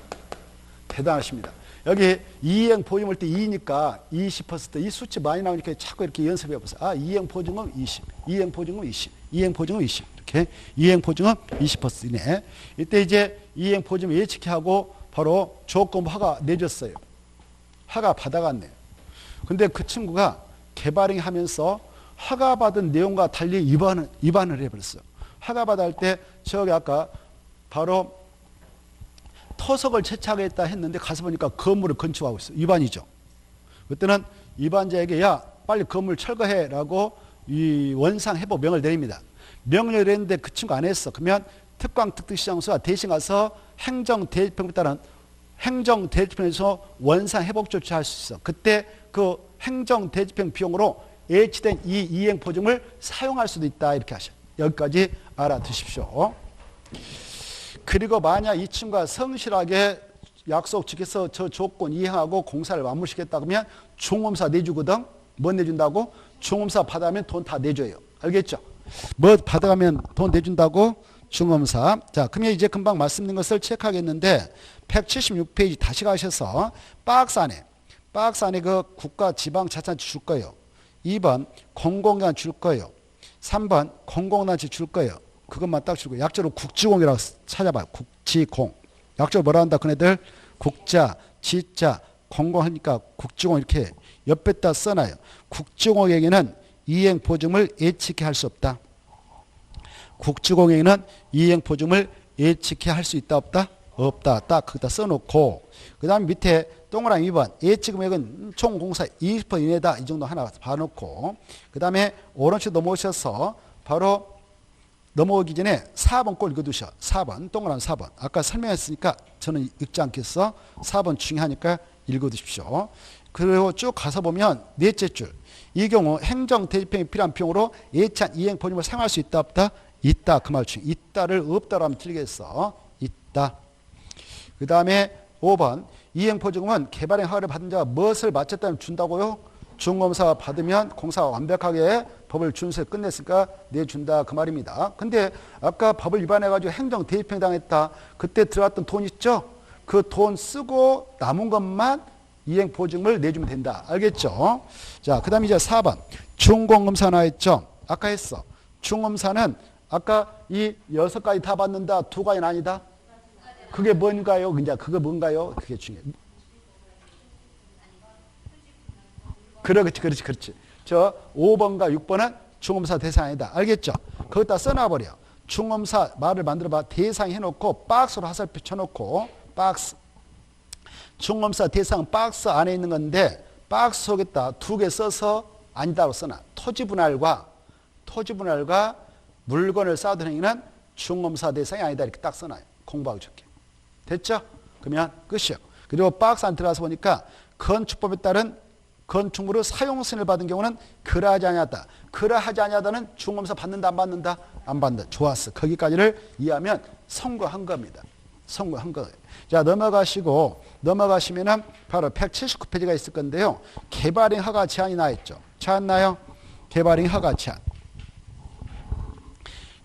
대단하십니다. 여기 이행 보증할 때 2니까 20%이 수치 많이 나오니까 자꾸 이렇게 연습해 보세요. 아, 이행 보증금 20, 이행 보증금 20, 이행 보증금 20. 이렇게 이행 보증금 20% 이내. 이때 이제 이행 보증 예측하고 바로 조건 허가 내줬어요. 허가 받아갔네요. 근데 그 친구가 개발행 하면서 허가받은 내용과 달리 위반을 해버렸어요. 허가받아 할 때 저기 아까 바로 토석을 채착했다 했는데 가서 보니까 건물을 건축하고 있어요. 위반이죠. 그때는 위반자에게 야 빨리 건물 철거해라고 이 원상회복 명을 내립니다. 명령을 했는데 그 친구 안 했어. 그러면 특광특특시장소가 대신 가서 행정대지평에 따른 행정대지평에서 원상회복 조치할 수 있어. 그때 그 행정대지평 비용으로 예치된 이 이행보증을 사용할 수도 있다 이렇게 하셔. 여기까지 알아두십시오. 그리고 만약 이 친구가 성실하게 약속 지켜서 저 조건 이행하고 공사를 마무리시켰다 그러면 중검사 내주거든. 뭐 내준다고? 중검사 받아가면 돈 다 내줘요. 알겠죠? 뭐 받아가면 돈 내준다고? 중검사. 자, 그러면 이제 금방 말씀드린 것을 체크하겠는데 176페이지 다시 가셔서 박스 안에 그 국가 지방 자산지 줄 거예요. 2번 공공기관 줄 거예요. 3번 공공단체 줄 거예요. 그것만 딱 주고 약자로 국지공이라고 찾아봐요. 국지공. 약자로 뭐라 한다? 그네들 국자, 지자, 공공하니까 국지공 이렇게 옆에다 써놔요. 국지공에게는 이행보증을 예측해 할 수 없다. 국지공에게는 이행보증을 예측해 할 수 있다 없다? 없다. 딱 거기다 써놓고 그 다음에 밑에 동그라미 2번 예측금액은 총 공사 20% 이내다. 이 정도 하나 봐놓고 그 다음에 오른쪽 넘어오셔서 바로 넘어오기 전에 4번 꼴 읽어두셔. 4번 동그라미 4번. 아까 설명했으니까 저는 읽지 않겠어. 4번 중요하니까 읽어두십시오. 그리고 쭉 가서 보면 넷째 줄. 이 경우 행정대지평이 필요한 비용으로 예치한 이행보증을 사용할 수 있다 없다? 있다. 그 말 중에 있다를 없다로 하면 틀리겠어. 있다. 그 다음에 5번 이행보증은 개발행 허가를 받은 자가 무엇을 마쳤다면 준다고요? 중검사가 받으면 공사가 완벽하게 법을 준수해 끝냈으니까 내준다 그 말입니다. 근데 아까 법을 위반해가지고 행정대지평 당했다. 그때 들어갔던 돈 있죠? 그 돈 쓰고 남은 것만 이행보증을 내주면 된다. 알겠죠? 자, 그 다음에 이제 4번 중공검사 나왔죠? 아까 했어. 중검사는 아까 이 6가지 다 받는다. 2가지는 아니다. 그게 뭔가요? 이제 그게 뭔가요? 그게 중요해요. 그렇지. 저 5번과 6번은 중음사 대상 아니다. 알겠죠? 거기다 써놔버려. 중음사 말을 만들어봐. 대상 해놓고 박스로 화살표 쳐놓고 박스. 중음사 대상 박스 안에 있는 건데 박스 속에다 두 개 써서 아니다고 써놔. 토지분할과 물건을 쌓아둔 행위는 중음사 대상이 아니다. 이렇게 딱 써놔요. 공부하기 좋게. 됐죠? 그러면 끝이요. 그리고 박스 안 들어가서 보니까 건축법에 따른 건축물의 사용승인을 받은 경우는 그러하지 아니하다. 그러하지 아니하다는 중음사 받는다 안 받는다? 안 받는다. 좋았어. 거기까지를 이해하면 성공한 겁니다. 성공한 거예요. 자, 넘어가시면은 바로 179페이지가 있을 건데요. 개발행 허가 제한이 나있죠. 찾았나요? 개발행 허가 제한.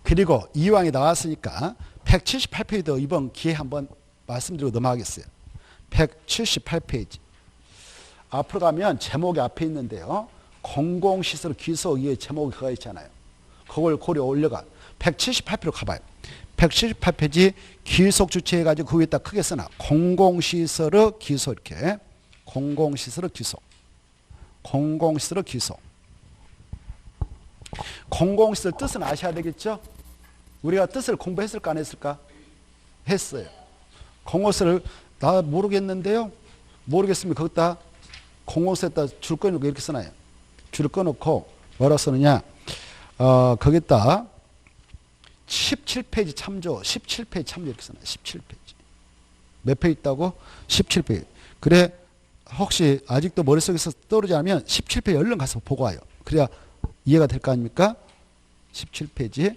그리고 이왕이 나왔으니까 178페이지도 이번 기회에 한번 말씀드리고 넘어가겠어요. 178페이지. 앞으로 가면 제목이 앞에 있는데요. 공공시설 기소 위에 제목이 그거 있잖아요. 그걸 고려 올려가. 178페이지로 가봐요. 178페이지 기속 주체해가지고 그 위에다 크게 써놔. 공공시설의 기소 이렇게. 공공시설의 기소. 공공시설의 기소. 공공시설 뜻은 아셔야 되겠죠? 우리가 뜻을 공부했을까 안 했을까? 했어요. 공공시설을 나 모르겠는데요. 모르겠으면 거기다 공공시설에다 줄 꺼놓고 이렇게 써놔요. 줄을 꺼놓고 뭐라 쓰느냐? 거기다 17페이지 참조, 17페이지 참조 이렇게 써놔요. 17페이지. 몇 페이지 있다고? 17페이지. 그래 혹시 아직도 머릿속에서 떠오르지 않으면 17페이지 얼른 가서 보고 와요. 그래야 이해가 될 거 아닙니까? 17페이지.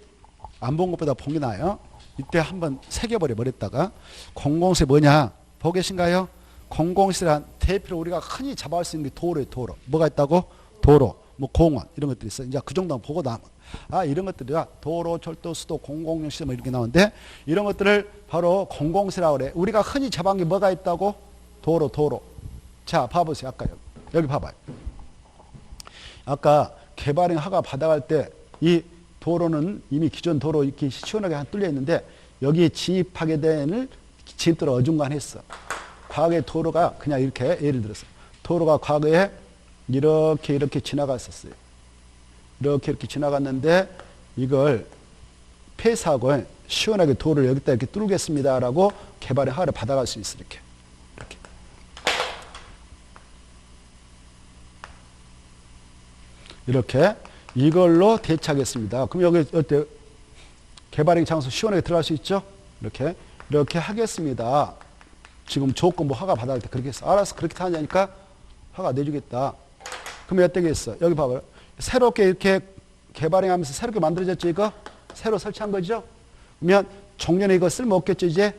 안 본 것보다 본 게 나아요. 이때 한번 새겨버려 버렸다가 공공시설 뭐냐? 보고 계신가요? 공공시설한 대표로 우리가 흔히 잡아올 수 있는 게 도로예요. 도로. 뭐가 있다고? 도로, 뭐 공원 이런 것들이 있어요. 이제 그 정도만 보고 나면 이런 것들이야 도로, 철도, 수도, 공공시설 뭐 이렇게 나오는데 이런 것들을 바로 공공시설이라고 그래. 우리가 흔히 잡아온 게 뭐가 있다고? 도로. 자, 봐보세요. 아까 여기 봐봐요. 아까 개발행 허가 받아갈 때 이 도로는 이미 기존 도로 이렇게 시원하게 뚫려 있는데 여기에 진입하게 되는 진입도로 어중간했어. 과거에 도로가 그냥 이렇게 예를 들어서 도로가 과거에 이렇게 지나갔었어요. 이렇게 지나갔는데 이걸 폐사하고 시원하게 도로를 여기다 이렇게 뚫겠습니다라고 개발의 허가를 받아갈 수 있어. 이렇게. 이렇게 이걸로 대체하겠습니다. 그럼 여기 어때? 개발행 장소 시원하게 들어갈 수 있죠? 이렇게 하겠습니다. 지금 조건부 허가 받아갈 때 그렇게 했어. 알았어. 그렇게 하냐니까 허가 내주겠다. 그럼 어떻게 했어? 여기 봐봐요. 새롭게 이렇게 개발행하면서 새롭게 만들어졌죠, 이거? 새로 설치한 거죠? 그러면 종전에 이거 쓸모 없겠죠, 이제?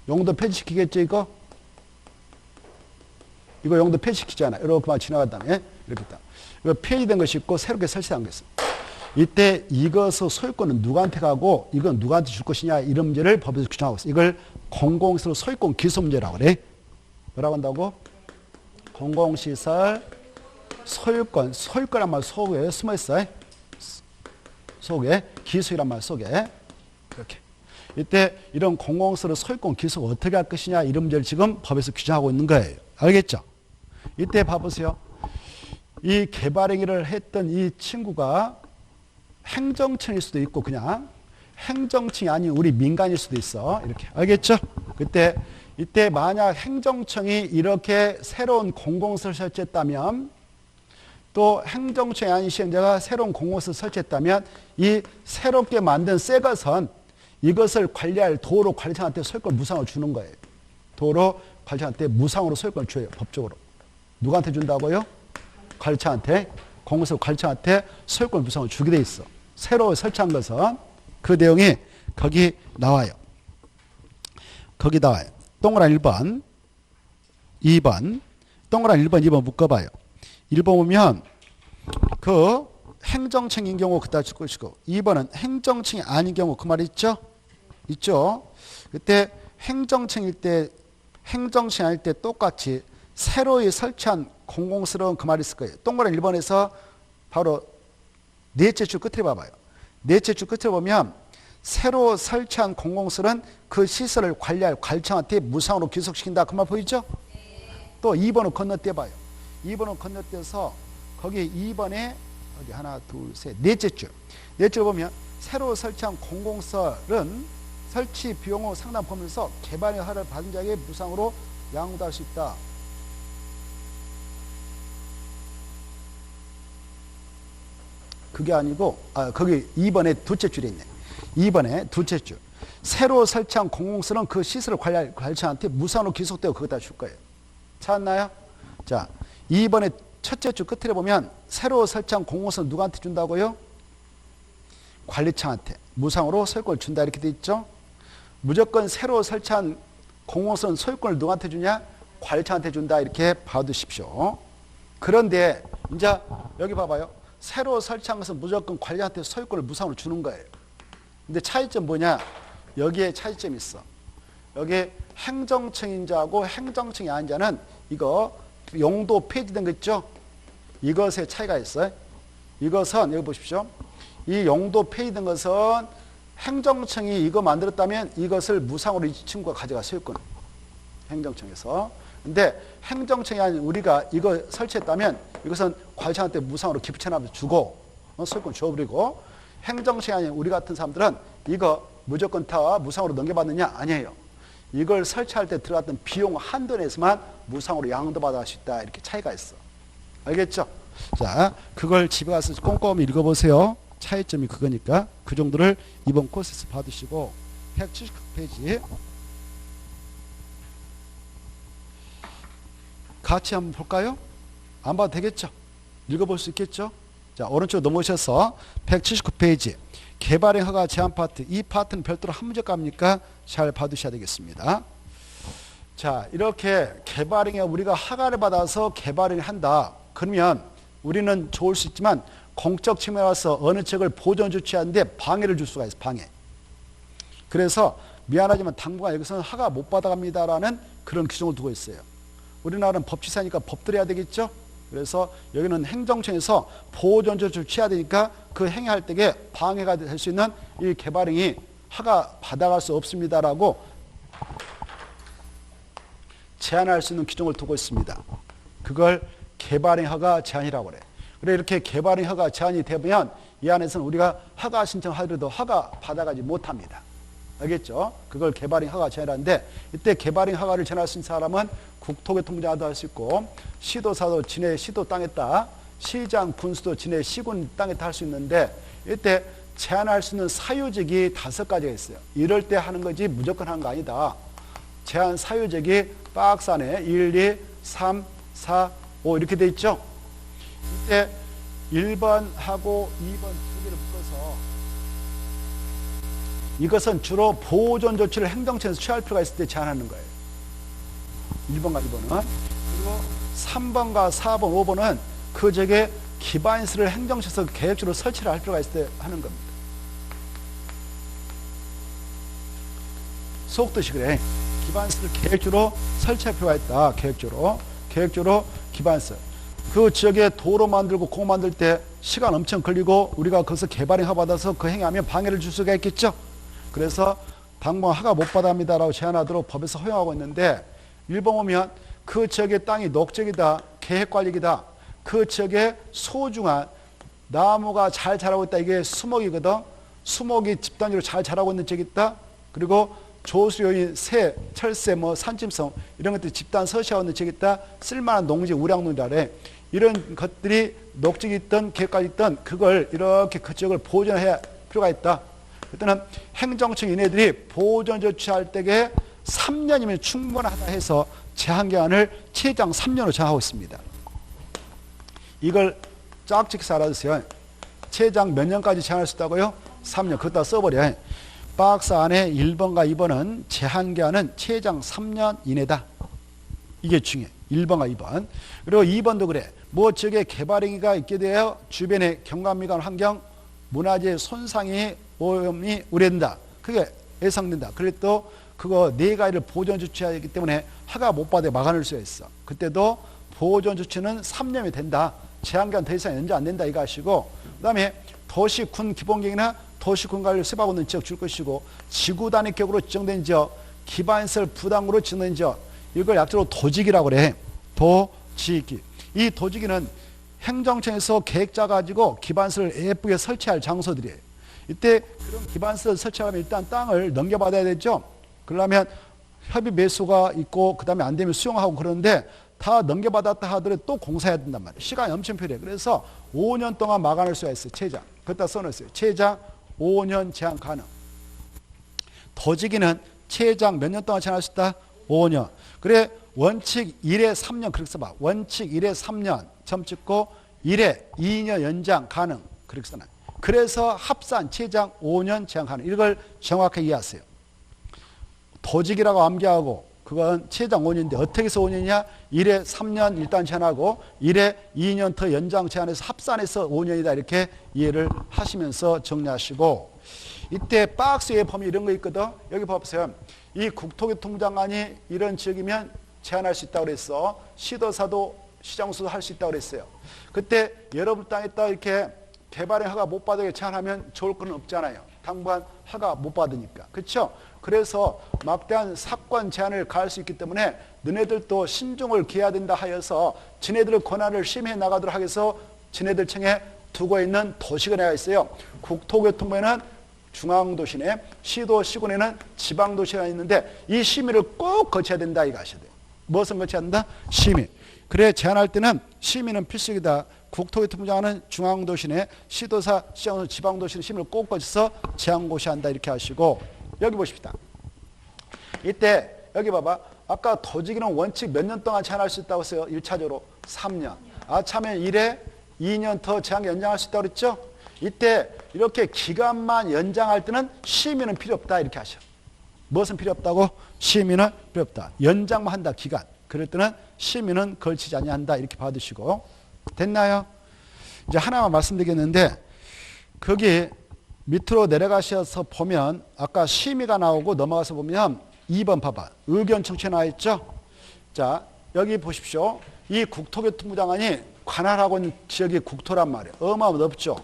용도 폐지시키겠죠, 이거? 이거 용도 폐지시키잖아. 이렇게만 지나간 다음에 이렇게 딱. 이거 폐지된 것이 있고 새롭게 설치한 것이 있어. 이때 이것의 소유권은 누구한테 가고 이건 누구한테 줄 것이냐 이런 문제를 법에서 규정하고 있어. 이걸 공공시설 소유권 기소 문제라고 그래. 뭐라고 한다고? 공공시설 소유권란 말 속에 숨어 있어. 속에 기소이란 말 속에 이렇게. 이때 이런 공공시설 소유권 기소가 어떻게 할 것이냐 이런 문제를 지금 법에서 규정하고 있는 거예요. 알겠죠? 이때 봐보세요. 이 개발행위를 했던 이 친구가 행정청일 수도 있고 그냥 행정청이 아닌 우리 민간일 수도 있어. 이렇게. 알겠죠? 이때 만약 행정청이 이렇게 새로운 공공시설 설치했다면 또 행정청이 아닌 시행자가 새로운 공공시설 설치했다면 이 새롭게 만든 새 것은 이것을 관리할 도로 관리청한테 소유권 무상으로 주는 거예요. 도로 관리청한테 무상으로 소유권을 줘요. 법적으로. 누구한테 준다고요? 관리청한테. 공공시설 관리청한테 소유권 무상으로 주게 돼 있어. 새로 설치한 것은 그 내용이 거기 나와요. 거기 나와요. 동그란 1번, 2번, 동그란 1번, 2번 묶어봐요. 1번 보면 그 행정청인 경우 그따 줄 것이고 2번은 행정청이 아닌 경우 그 말 있죠? 있죠? 그때 행정청일 때 행정청이 아닐 때 똑같이 새로이 설치한 공공스러운 그 말이 있을 거예요. 동그란 1번에서 바로 넷째 줄 끝에 봐봐요. 넷째 줄 끝에 보면 새로 설치한 공공시설은 그 시설을 관리할 관리청한테 무상으로 귀속시킨다. 그 말 보이죠? 또 2번을 건너뛰어봐요. 2번을 건너뛰어서 거기 2번에 어디 하나, 둘, 셋, 넷째 줄. 넷째 줄 보면 새로 설치한 공공시설은 설치 비용을 상당 범위에서 개발의 허가를 받은 자에게 무상으로 양도할 수 있다. 그게 아니고 거기 2번에 둘째 줄에 있네. 2번에 둘째 줄. 새로 설치한 공공시설은 그 시설을 관리할 관리자한테 무상으로 기속되고 그거다 줄 거예요. 찾았나요? 자, 2번에 첫째 줄 끝에 보면 새로 설치한 공공시설은 누구한테 준다고요? 관리청한테 무상으로 소유권을 준다 이렇게 돼 있죠. 무조건 새로 설치한 공공시설은 소유권을 누구한테 주냐? 관리청한테 준다 이렇게 봐두십시오. 그런데 이제 여기 봐봐요. 새로 설치한 것은 무조건 관리한테 소유권을 무상으로 주는 거예요. 근데 차이점 뭐냐? 여기에 차이점이 있어. 여기 행정청인 자하고 행정청이 아닌 자는 이거 용도 폐지된 거 있죠? 이것에 차이가 있어요. 이것은 여기 보십시오. 이 용도 폐지된 것은 행정청이 이거 만들었다면 이것을 무상으로 이 친구가 가져가 소유권. 행정청에서. 근데 행정청이 아닌 우리가 이거 설치했다면 이것은 관리자한테 무상으로 기부채납을 주고 소유권 줘버리고, 행정청이 아닌 우리 같은 사람들은 이거 무조건 다 무상으로 넘겨받느냐? 아니에요. 이걸 설치할 때 들어갔던 비용 한도 내에서만 무상으로 양도받을 수 있다. 이렇게 차이가 있어. 알겠죠? 자, 그걸 집에 가서 꼼꼼히 읽어보세요. 차이점이 그거니까 그 정도를 이번 코스에서 받으시고 179페이지 같이 한번 볼까요? 안 봐도 되겠죠? 읽어볼 수 있겠죠? 자, 오른쪽 넘어오셔서 179페이지 개발행 허가 제한 파트. 이 파트는 별도로 한 문제값이니까 잘 봐두셔야 되겠습니다. 자, 이렇게 개발행에 우리가 허가를 받아서 개발을 한다. 그러면 우리는 좋을 수 있지만 공적 측면에 와서 어느 책을 보존 조치하는데 방해를 줄 수가 있어. 방해. 그래서 미안하지만 당분간 여기서는 허가 못 받아갑니다라는 그런 규정을 두고 있어요. 우리나라는 법치사니까 법대로 해야 되겠죠? 그래서 여기는 행정청에서 보존 조치를 취해야 되니까 그 행위할 때에 방해가 될 수 있는 이 개발행위 허가 받아갈 수 없습니다라고 제한할 수 있는 규정을 두고 있습니다. 그걸 개발행 허가 제한이라고 그래. 그래, 이렇게 개발행 허가 제한이 되면 이 안에서는 우리가 허가 신청하더라도 허가 받아가지 못합니다. 알겠죠? 그걸 개발행 허가 제한하는데, 이때 개발행 허가를 제한할 수 있는 사람은 국토교통부장도 할 수 있고, 시도사도 지네 시도 땅에 따, 시장 군수도 지네 시군 땅에 따 할 수 있는데, 이때 제한할 수 있는 사유직이 5가지가 있어요. 이럴 때 하는 거지 무조건 하는 거 아니다. 제한 사유직이 박스 안에 1, 2, 3, 4, 5 이렇게 돼 있죠? 이때 1번하고 2번 두 개를 묶어서 이것은 주로 보존 조치를 행정청에서 취할 필요가 있을 때 제한하는 거예요. 1번과 2번은. 그리고 3번과 4번, 5번은 그 적에 기반시설을 행정청에서 계획적으로 설치를 할 필요가 있을 때 하는 겁니다. 속뜻이 그래. 기반시설을 계획적으로 설치할 필요가 있다. 계획적으로 기반시설. 그 지역에 도로 만들고 공 만들 때 시간 엄청 걸리고 우리가 거기서 개발행 허가 받아서 그 행위하면 방해를 줄 수가 있겠죠. 그래서 당분간 허가 못 받아합니다라고 제한하도록 법에서 허용하고 있는데, 1번 보면 그 지역의 땅이 녹적이다, 계획관리기다, 그 지역에 소중한 나무가 잘 자라고 있다. 이게 수목이거든. 수목이 집단지로 잘 자라고 있는 지역이 있다. 그리고 조수요인, 새, 철새, 산짐승 이런 것들이 집단 서식하고 있는 지역이 있다. 쓸만한 농지, 우량농지라래. 이런 것들이 녹적이 있던 계획관리 있던 그걸 이렇게 그 지역을 보존해야 필요가 있다. 그때는 행정청 이네들이 보존 조치할 때에 3년이면 충분하다 해서 제한기간을 최장 3년으로 정하고 있습니다. 이걸 짝짓기서 알아두세요. 최장 몇 년까지 제한할 수 있다고요? 3년. 그것다 써버려. 박스 안에 1번과 2번은 제한기간은 최장 3년 이내다. 이게 중요해. 1번과 2번. 그리고 2번도 그래. 뭐 지역에 개발행위가 있게 되어 주변의 경관미관 환경, 문화재 손상이 오염이 우려된다. 그게 예상된다. 그리고 또 그거 4가지를 보존 조치하기 때문에 허가 못 받아 막아낼 수가 있어. 그때도 보존 조치는 3년이 된다. 제한기간 더 이상 연장 안 된다 이거 아시고, 그 다음에 도시군 기본계획이나 도시군 관리를 수행하고 있는 지역 줄 것이고, 지구 단위 격으로 지정된 지역, 기반시설 부담으로 지정된 지역, 이걸 약자로 도지기라고 그래. 도지기. 이 도지기는 행정청에서 계획 짜가지고 기반시설을 예쁘게 설치할 장소들이에요. 이때 그런 기반시설 설치하면 일단 땅을 넘겨받아야 되죠. 그러려면 협의 매수가 있고 그 다음에 안 되면 수용하고 그러는데 다 넘겨받았다 하더라도 또 공사해야 된단 말이에요. 시간이 엄청 필요해요. 그래서 5년 동안 막아낼 수가 있어요. 최장. 그것다 써놨어요. 최장 5년 제한 가능. 더지기는 최장 몇 년 동안 제한할 수 있다? 5년. 그래 원칙 1에 3년 그렇게 써봐. 원칙 1에 3년 점 찍고 1에 2년 연장 가능 그렇게 써놔요. 그래서 합산 최장 5년 제한 가능. 이걸 정확하게 이해하세요. 더지기라고 암기하고 그건 최장 5년인데 어떻게 해서 5년이냐? 1에 3년 일단 제한하고 1에 2년 더 연장 제한해서 합산해서 5년이다 이렇게 이해를 하시면서 정리하시고 이때 박스의 범위 이런 거 있거든. 여기 봐보세요. 이 국토교통부장관이 이런 지역이면 제한할 수 있다고 그랬어. 시도사도 시장수도 할 수 있다고 그랬어요. 그때 여러분 땅에다 이렇게 개발의 허가 못 받게 제한하면 좋을 건 없잖아요. 당분간 허가 못 받으니까. 그렇죠? 그래서 막대한 사건 제한을 가할 수 있기 때문에 너네들도 신중을 기해야 된다 하여서 지네들의 권한을 심해 나가도록 하기 위해서 지네들 층에 두고 있는 도시가 내가 있어요. 국토교통부에는 중앙도시네, 시도, 시군에는 지방도시가 있는데 이 심의를 꼭 거쳐야 된다 이거 아셔야 돼요. 무엇을 거쳐야 된다? 심의. 그래 제한할 때는 심의는 필수이다. 국토교통부장관은 중앙도시네, 시도사, 시장도, 지방도시는 심의를 꼭 거쳐서 제한고시한다 이렇게 하시고 여기 보십시다. 이때 여기 봐봐. 아까 더지기는 원칙 몇 년 동안 제한할 수 있다고 했어요? 1차적으로 3년. 아차면 1에 2년 더 제한 연장할 수 있다고 그랬죠? 이때 이렇게 기간만 연장할 때는 심의는 필요 없다 이렇게 하셔. 무엇은 필요 없다고? 심의는 필요 없다. 연장만 한다 기간. 그럴 때는 심의는 걸치지 아니한다 이렇게 받으시고 됐나요? 이제 하나만 말씀드리겠는데 거기 밑으로 내려가셔서 보면 아까 심의가 나오고 넘어가서 보면 2번 봐봐. 의견 청취 나와 있죠? 자 여기 보십시오. 이 국토교통부장관이 관할하고 있는 지역이 국토란 말이에요. 어마어마하게 넓죠.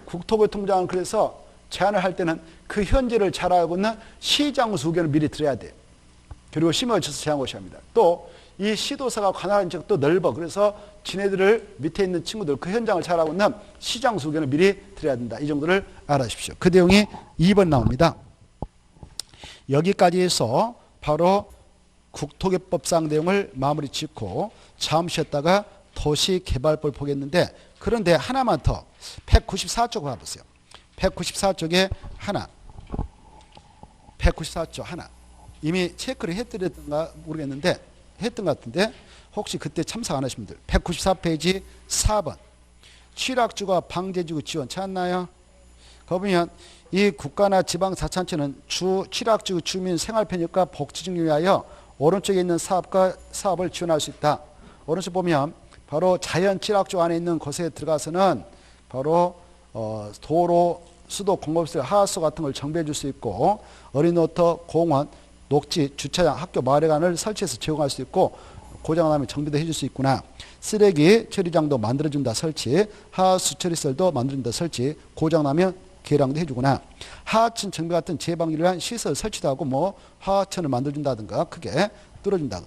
국토교통부장은 그래서 제안을 할 때는 그 현지를 잘 알고 있는 시장수 의견을 미리 들어야 돼요. 그리고 심의를 쳐서 제안고시합니다. 또 이 시도사가 관할하는 지역도 넓어. 그래서 지네들을 밑에 있는 친구들 그 현장을 잘 알고 있는 시장수 의견을 미리 드려야 된다. 이 정도를 알아주십시오. 그 내용이 2번 나옵니다. 여기까지 해서 바로 국토개법상 내용을 마무리 짓고 잠시 쉬었다가 도시개발법을 보겠는데 그런데 하나만 더 194쪽 봐보세요. 194쪽에 하나 194쪽 하나 이미 체크를 해드렸던가 모르겠는데 했던 것 같은데 혹시 그때 참석 안 하신 분들 194페이지 4번 취락주가 방제지구 지원 찾았나요? 거기 보면 이 국가나 지방자치단체는 주 취락지구 주민 생활 편익과 복지 증진을 위하여 오른쪽에 있는 사업을 지원할 수 있다. 오른쪽 보면 바로 자연 취락주 안에 있는 곳에 들어가서는 바로 도로, 수도, 공업시설, 하수도 같은 걸 정비해 줄 수 있고 어린이노터, 공원, 녹지, 주차장, 학교, 마을회관을 설치해서 제공할 수 있고 고장나면 정비도 해줄 수 있구나. 쓰레기 처리장도 만들어준다 설치. 하수 처리시설도 만들어준다 설치. 고장나면 개량도 해주구나. 하천 정비 같은 재방지를 위한 시설 설치도 하고 뭐 하천을 만들어준다든가 크게 뚫어준다.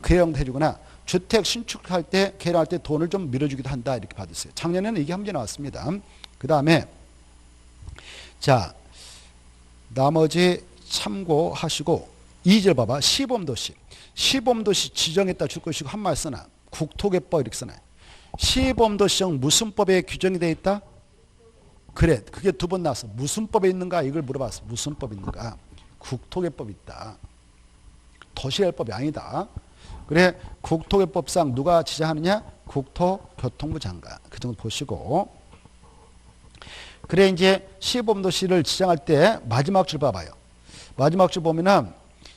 개량도 해주구나. 주택 신축할 때 개량할 때 돈을 좀 밀어주기도 한다 이렇게 받았어요. 작년에는 이게 한 문제 나왔습니다. 그 다음에 자 나머지 참고하시고 2절 봐봐. 시범도시. 시범도시 지정했다 줄 것이고 한 말 쓰나. 국토개법 이렇게 쓰나. 시범도시형 무슨 법에 규정이 되어 있다? 그래. 그게 두 번 나왔어. 무슨 법에 있는가? 이걸 물어봤어. 무슨 법이 있는가? 국토개법이 있다. 도시개법이 아니다. 그래. 국토개법상 누가 지정하느냐? 국토교통부 장관. 그 정도 보시고. 그래 이제 시범도시를 지정할 때 마지막 줄 봐봐요. 마지막 줄 보면은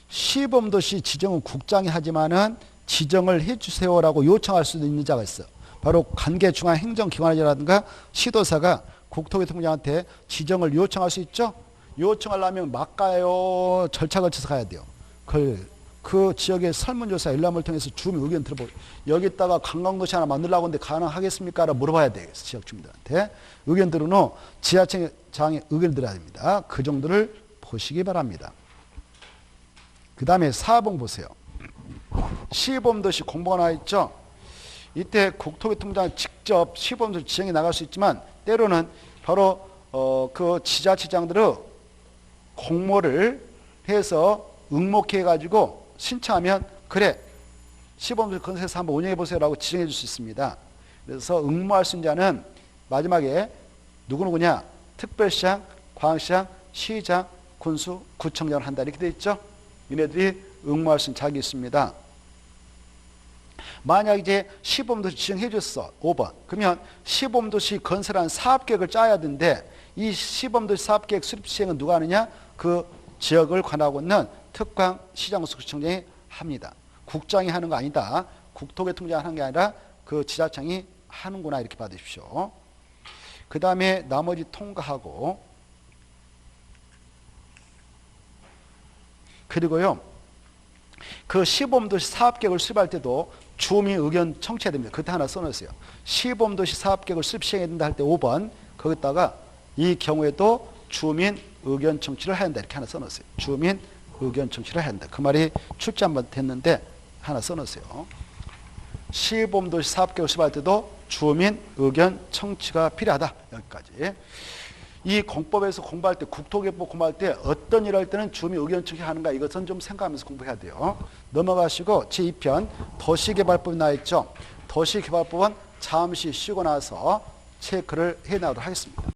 시범도시 지정은 국장이 하지만은 지정을 해주세요라고 요청할 수도 있는 자가 있어. 바로 관계 중앙 행정기관이라든가 시도사가 국토교통부장한테 지정을 요청할 수 있죠. 요청하려면 막 가요. 절차 거쳐서 가야 돼요. 그 지역의 설문조사 일람을 통해서 주민 의견 들어보고 여기다가 관광도시 하나 만들려고 하는데 가능하겠습니까? 라고 물어봐야 되겠어. 지역 주민들한테. 의견 들은 후 지하청장의 의견을 들어야 됩니다. 그 정도를 보시기 바랍니다. 그 다음에 4번 보세요. 시범도시 공부가 나와 있죠. 이때 국토교통부장 직접 시범도시 지정에 나갈 수 있지만 때로는 바로 그 지자체장들의 공모를 해서 응모해 가지고 신청하면 그래 시범도시 건설해서 한번 운영해 보세요라고 지정해 줄 수 있습니다. 그래서 응모할 수 있는 자는 마지막에 누구누구냐? 특별시장, 광역시장, 시장, 군수, 구청장을 한다 이렇게 되어 있죠. 얘네들이 응모할 수 있는 자격이 있습니다. 만약 이제 시범도시 지정해 줬어. 5번. 그러면 시범도시 건설한 사업계획을 짜야 되는데 이 시범도시 사업계획 수립 시행은 누가 하느냐? 그 지역을 관하고 있는 특광 시장군수구청장이 합니다. 국장이 하는 거 아니다. 국토교통부장이 하는 게 아니라 그 지자청이 하는구나 이렇게 받으십시오. 그 다음에 나머지 통과하고 그리고요. 그 시범도시 사업계획을 수립할 때도 주민 의견 청취해야 됩니다. 그때 하나 써놓으세요. 시범도시 사업계획을 수립 시행해야 된다 할 때 5번 거기다가 이 경우에도 주민 의견 청취를 해야 한다 이렇게 하나 써놓으세요. 주민 의견 청취를 해야 한다. 그 말이 출제 한번 됐는데 하나 써놓으세요. 시범도시 사업계획을 수립할 때도 주민 의견 청취가 필요하다. 여기까지. 이 공법에서 공부할 때 국토개법 공부할 때 어떤 일을 할 때는 주민 의견 청취하는가 이것은 좀 생각하면서 공부해야 돼요. 넘어가시고 제2편 도시개발법이 나와 있죠. 도시개발법은 잠시 쉬고 나서 체크를 해나가도록 하겠습니다.